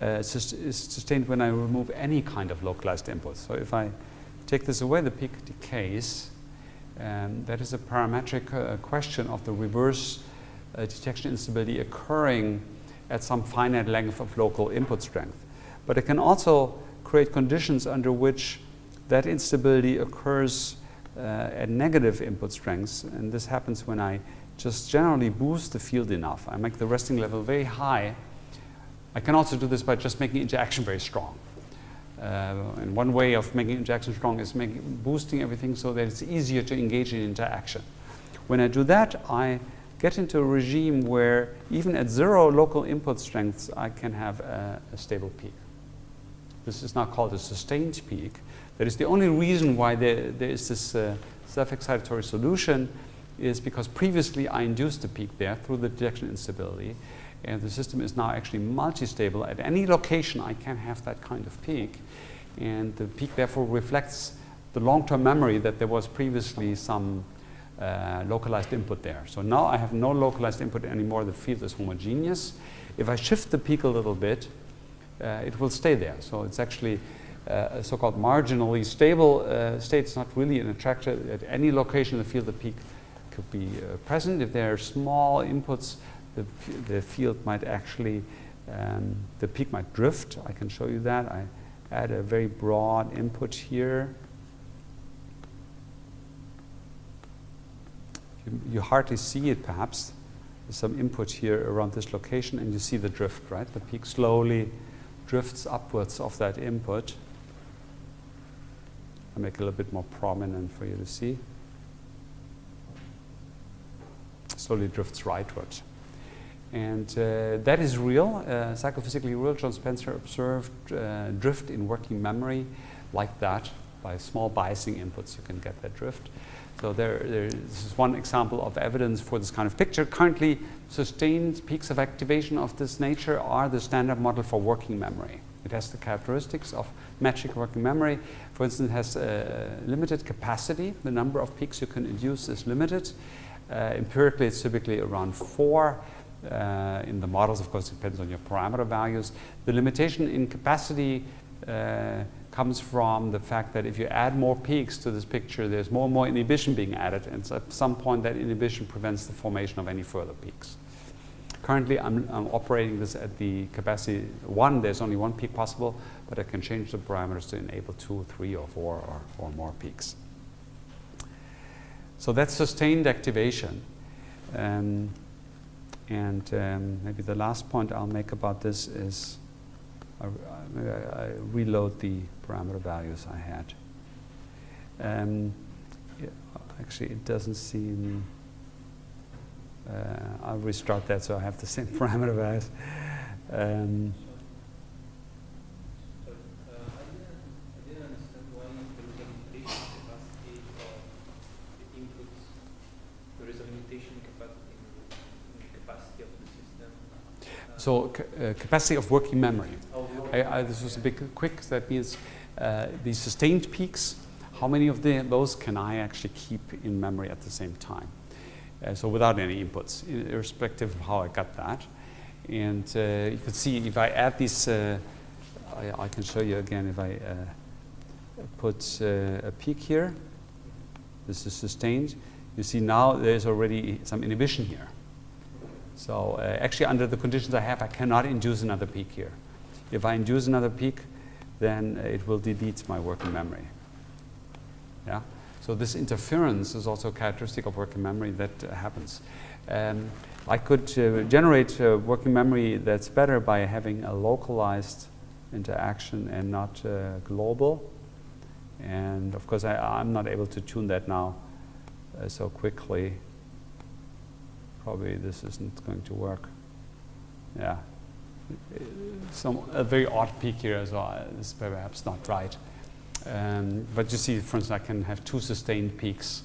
is sustained when I remove any kind of localized input. So if I take this away, the peak decays. That is a parametric question of the reverse detection instability occurring at some finite length of local input strength. But it can also create conditions under which that instability occurs at negative input strengths, and this happens when I just generally boost the field enough. I make the resting level very high. I can also do this by just making interaction very strong. And one way of making interaction strong is boosting everything so that it's easier to engage in interaction. When I do that, I get into a regime where even at 0 local input strengths, I can have a stable peak. This is now called a sustained peak. That is the only reason why there is this self-excitatory solution, is because previously I induced the peak there through the detection instability, and the system is now actually multi-stable. At any location I can have that kind of peak, and the peak therefore reflects the long-term memory that there was previously some localized input there. So now I have no localized input anymore, the field is homogeneous. If I shift the peak a little bit, it will stay there. So it's actually a so-called marginally stable state. It's not really an attractor. At any location in the field, the peak could be present. If there are small inputs, the field might actually, the peak might drift. I can show you that. I add a very broad input here. You hardly see it, perhaps. There's some input here around this location, and you see the drift, right? The peak slowly drifts upwards of that input. I'll make it a little bit more prominent for you to see. Slowly drifts rightward. And that is real, psychophysically real. John Spencer observed drift in working memory like that. By small biasing inputs, you can get that drift. So this is one example of evidence for this kind of picture. Currently, sustained peaks of activation of this nature are the standard model for working memory. It has the characteristics of metric working memory. For instance, it has limited capacity. The number of peaks you can induce is limited. Empirically, it's typically around 4. In the models, of course, it depends on your parameter values. The limitation in capacity comes from the fact that if you add more peaks to this picture, there's more and more inhibition being added, and so at some point that inhibition prevents the formation of any further peaks. Currently, I'm operating this at the capacity 1. There's only 1 peak possible, but I can change the parameters to enable 2, 3, or 4 or more peaks. So that's sustained activation. Maybe the last point I'll make about this is I reload the parameter values I had. Actually, it doesn't seem. I'll restart that so I have the same parameter values. I didn't understand why there is a limitation capacity of the inputs. There is a limitation in the capacity of the system. So capacity of working memory. This was a bit quick. That means the sustained peaks, how many of those can I actually keep in memory at the same time? So without any inputs, irrespective of how I got that. And you can see if I add these, I can show you again if I put a peak here. This is sustained. You see now there's already some inhibition here. So actually under the conditions I have, I cannot induce another peak here. If I induce another peak, then it will delete my working memory. Yeah. So this interference is also a characteristic of working memory that happens. I could generate working memory that's better by having a localized interaction and not global. And of course, I'm not able to tune that now so quickly. Probably this isn't going to work. Yeah. A very odd peak here as well. This is perhaps not right. But you see, for instance, I can have two sustained peaks.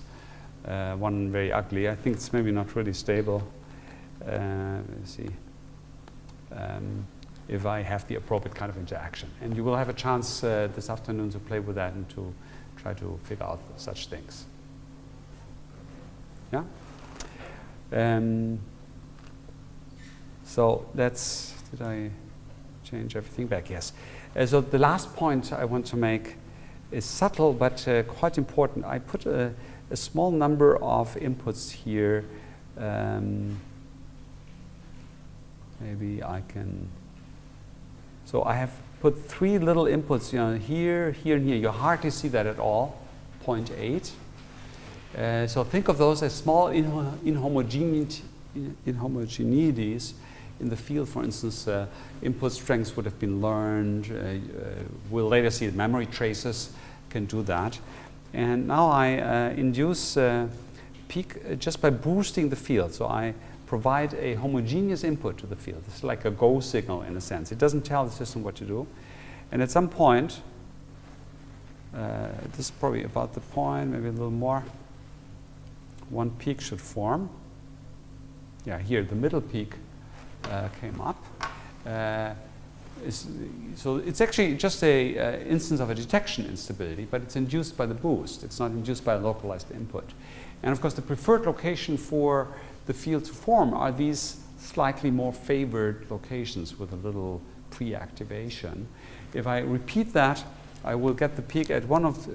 One very ugly. I think it's maybe not really stable. Let's see. If I have the appropriate kind of interaction. And you will have a chance this afternoon to play with that and to try to figure out such things. Yeah? So that's, did I change everything back? Yes. So the last point I want to make is subtle but quite important. I put a small number of inputs here. Maybe I can. So I have put 3 little inputs, here, here, and here. You hardly see that at all, 0.8. So think of those as small inhomogeneities in the field. For instance, input strengths would have been learned. We'll later see that memory traces can do that. And now I induce peak just by boosting the field. So I provide a homogeneous input to the field. It's like a go signal in a sense. It doesn't tell the system what to do. And at some point, this is probably about the point, maybe a little more, one peak should form. Yeah, here the middle peak came up. So it's actually just a instance of a detection instability, but it's induced by the boost. It's not induced by a localized input. And of course, the preferred location for the field to form are these slightly more favored locations with a little pre-activation. If I repeat that, I will get the peak at one of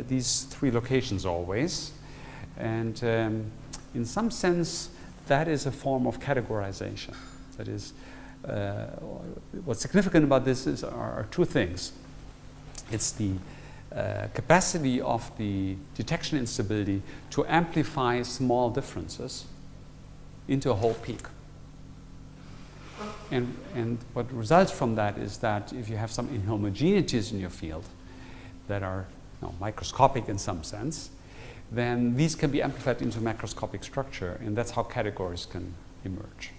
these 3 locations always. And in some sense, that is a form of categorization. That is, what's significant about this are 2 things. It's the capacity of the detection instability to amplify small differences into a whole peak. And what results from that is that if you have some inhomogeneities in your field that are microscopic in some sense, then these can be amplified into macroscopic structure, and that's how categories can emerge.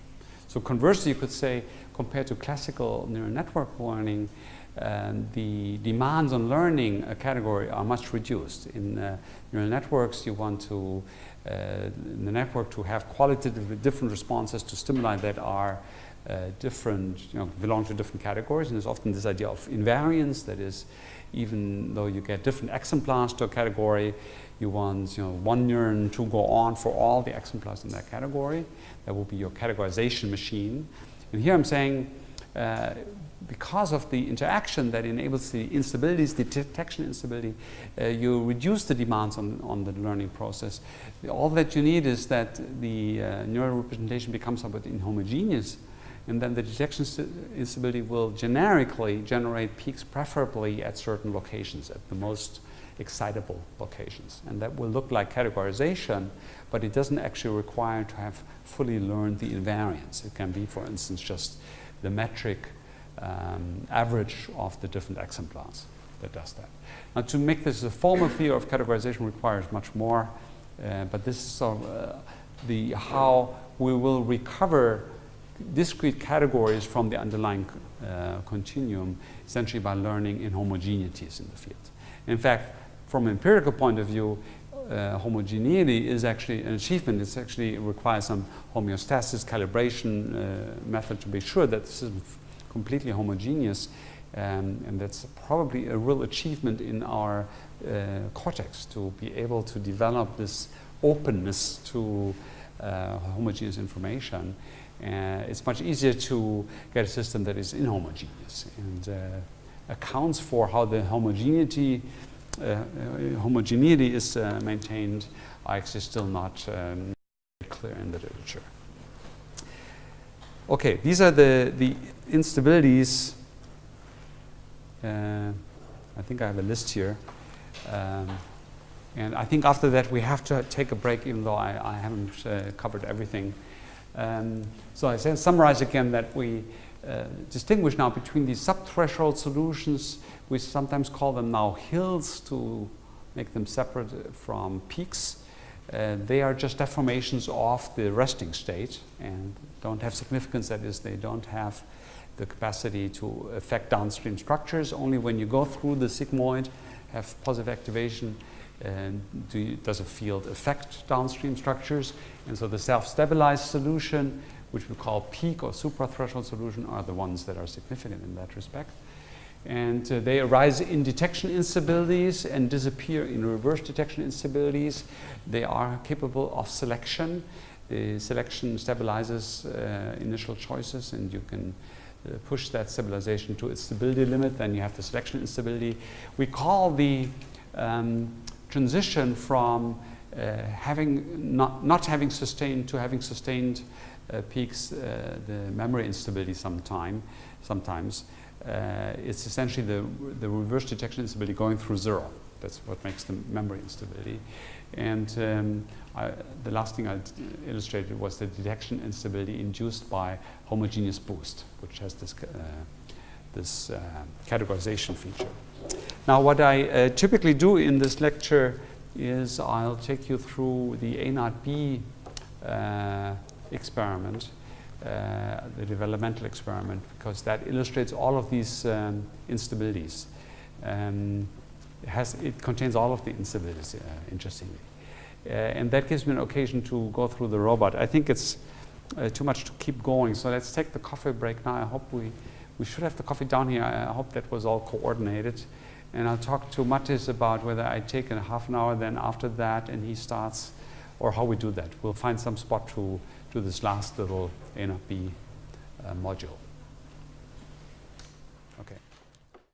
So conversely, you could say, compared to classical neural network learning, the demands on learning a category are much reduced. In neural networks, you want to in the network to have qualitatively different responses to stimuli that are different, belong to different categories. And there's often this idea of invariance, that is, even though you get different exemplars to a category, you want one neuron to go on for all the exemplars in that category. That will be your categorization machine. And here I'm saying, because of the interaction that enables the instabilities, the detection instability, you reduce the demands on the learning process. All that you need is that the neural representation becomes somewhat inhomogeneous, and then the detection instability will generically generate peaks, preferably at certain locations, at the most excitable locations. And that will look like categorization, but it doesn't actually require to have fully learned the invariance. It can be, for instance, just the metric average of the different exemplars that does that. Now, to make this a formal theory of categorization requires much more, but this is sort of how we will recover discrete categories from the underlying continuum, essentially by learning inhomogeneities in the field. In fact, from an empirical point of view, homogeneity is actually an achievement. It actually requires some homeostasis calibration method to be sure that this is completely homogeneous, and that's probably a real achievement in our cortex, to be able to develop this openness to homogeneous information. It's much easier to get a system that is inhomogeneous and accounts for how the homogeneity is maintained are actually still not clear in the literature. Okay, these are the instabilities. I think I have a list here. And I think after that we have to take a break, even though I haven't covered everything. So I summarize again that we distinguish now between these subthreshold solutions. We sometimes call them now hills to make them separate from peaks. They are just deformations of the resting state and don't have significance. That is, they don't have the capacity to affect downstream structures. Only when you go through the sigmoid, have positive activation, does a field affect downstream structures. And so the self-stabilized solution, which we call peak or suprathreshold solution, are the ones that are significant in that respect. And they arise in detection instabilities and disappear in reverse detection instabilities. They are capable of selection. The selection stabilizes initial choices, and you can push that stabilization to its stability limit. Then you have the selection instability. We call the transition from not having sustained to having sustained peaks the memory instability sometimes. It's essentially the reverse detection instability going through zero. That's what makes the memory instability. And the last thing I illustrated was the detection instability induced by homogeneous boost, which has this categorization feature. Now, what I typically do in this lecture is I'll take you through the A0B experiment, the developmental experiment, because that illustrates all of these instabilities. It contains all of the instabilities, interestingly. And that gives me an occasion to go through the robot. I think it's too much to keep going, so let's take the coffee break now. I hope we should have the coffee down here. I hope that was all coordinated. And I'll talk to Mattis about whether I take a half an hour then after that and he starts, or how we do that. We'll find some spot to do this last little A0B module. Okay.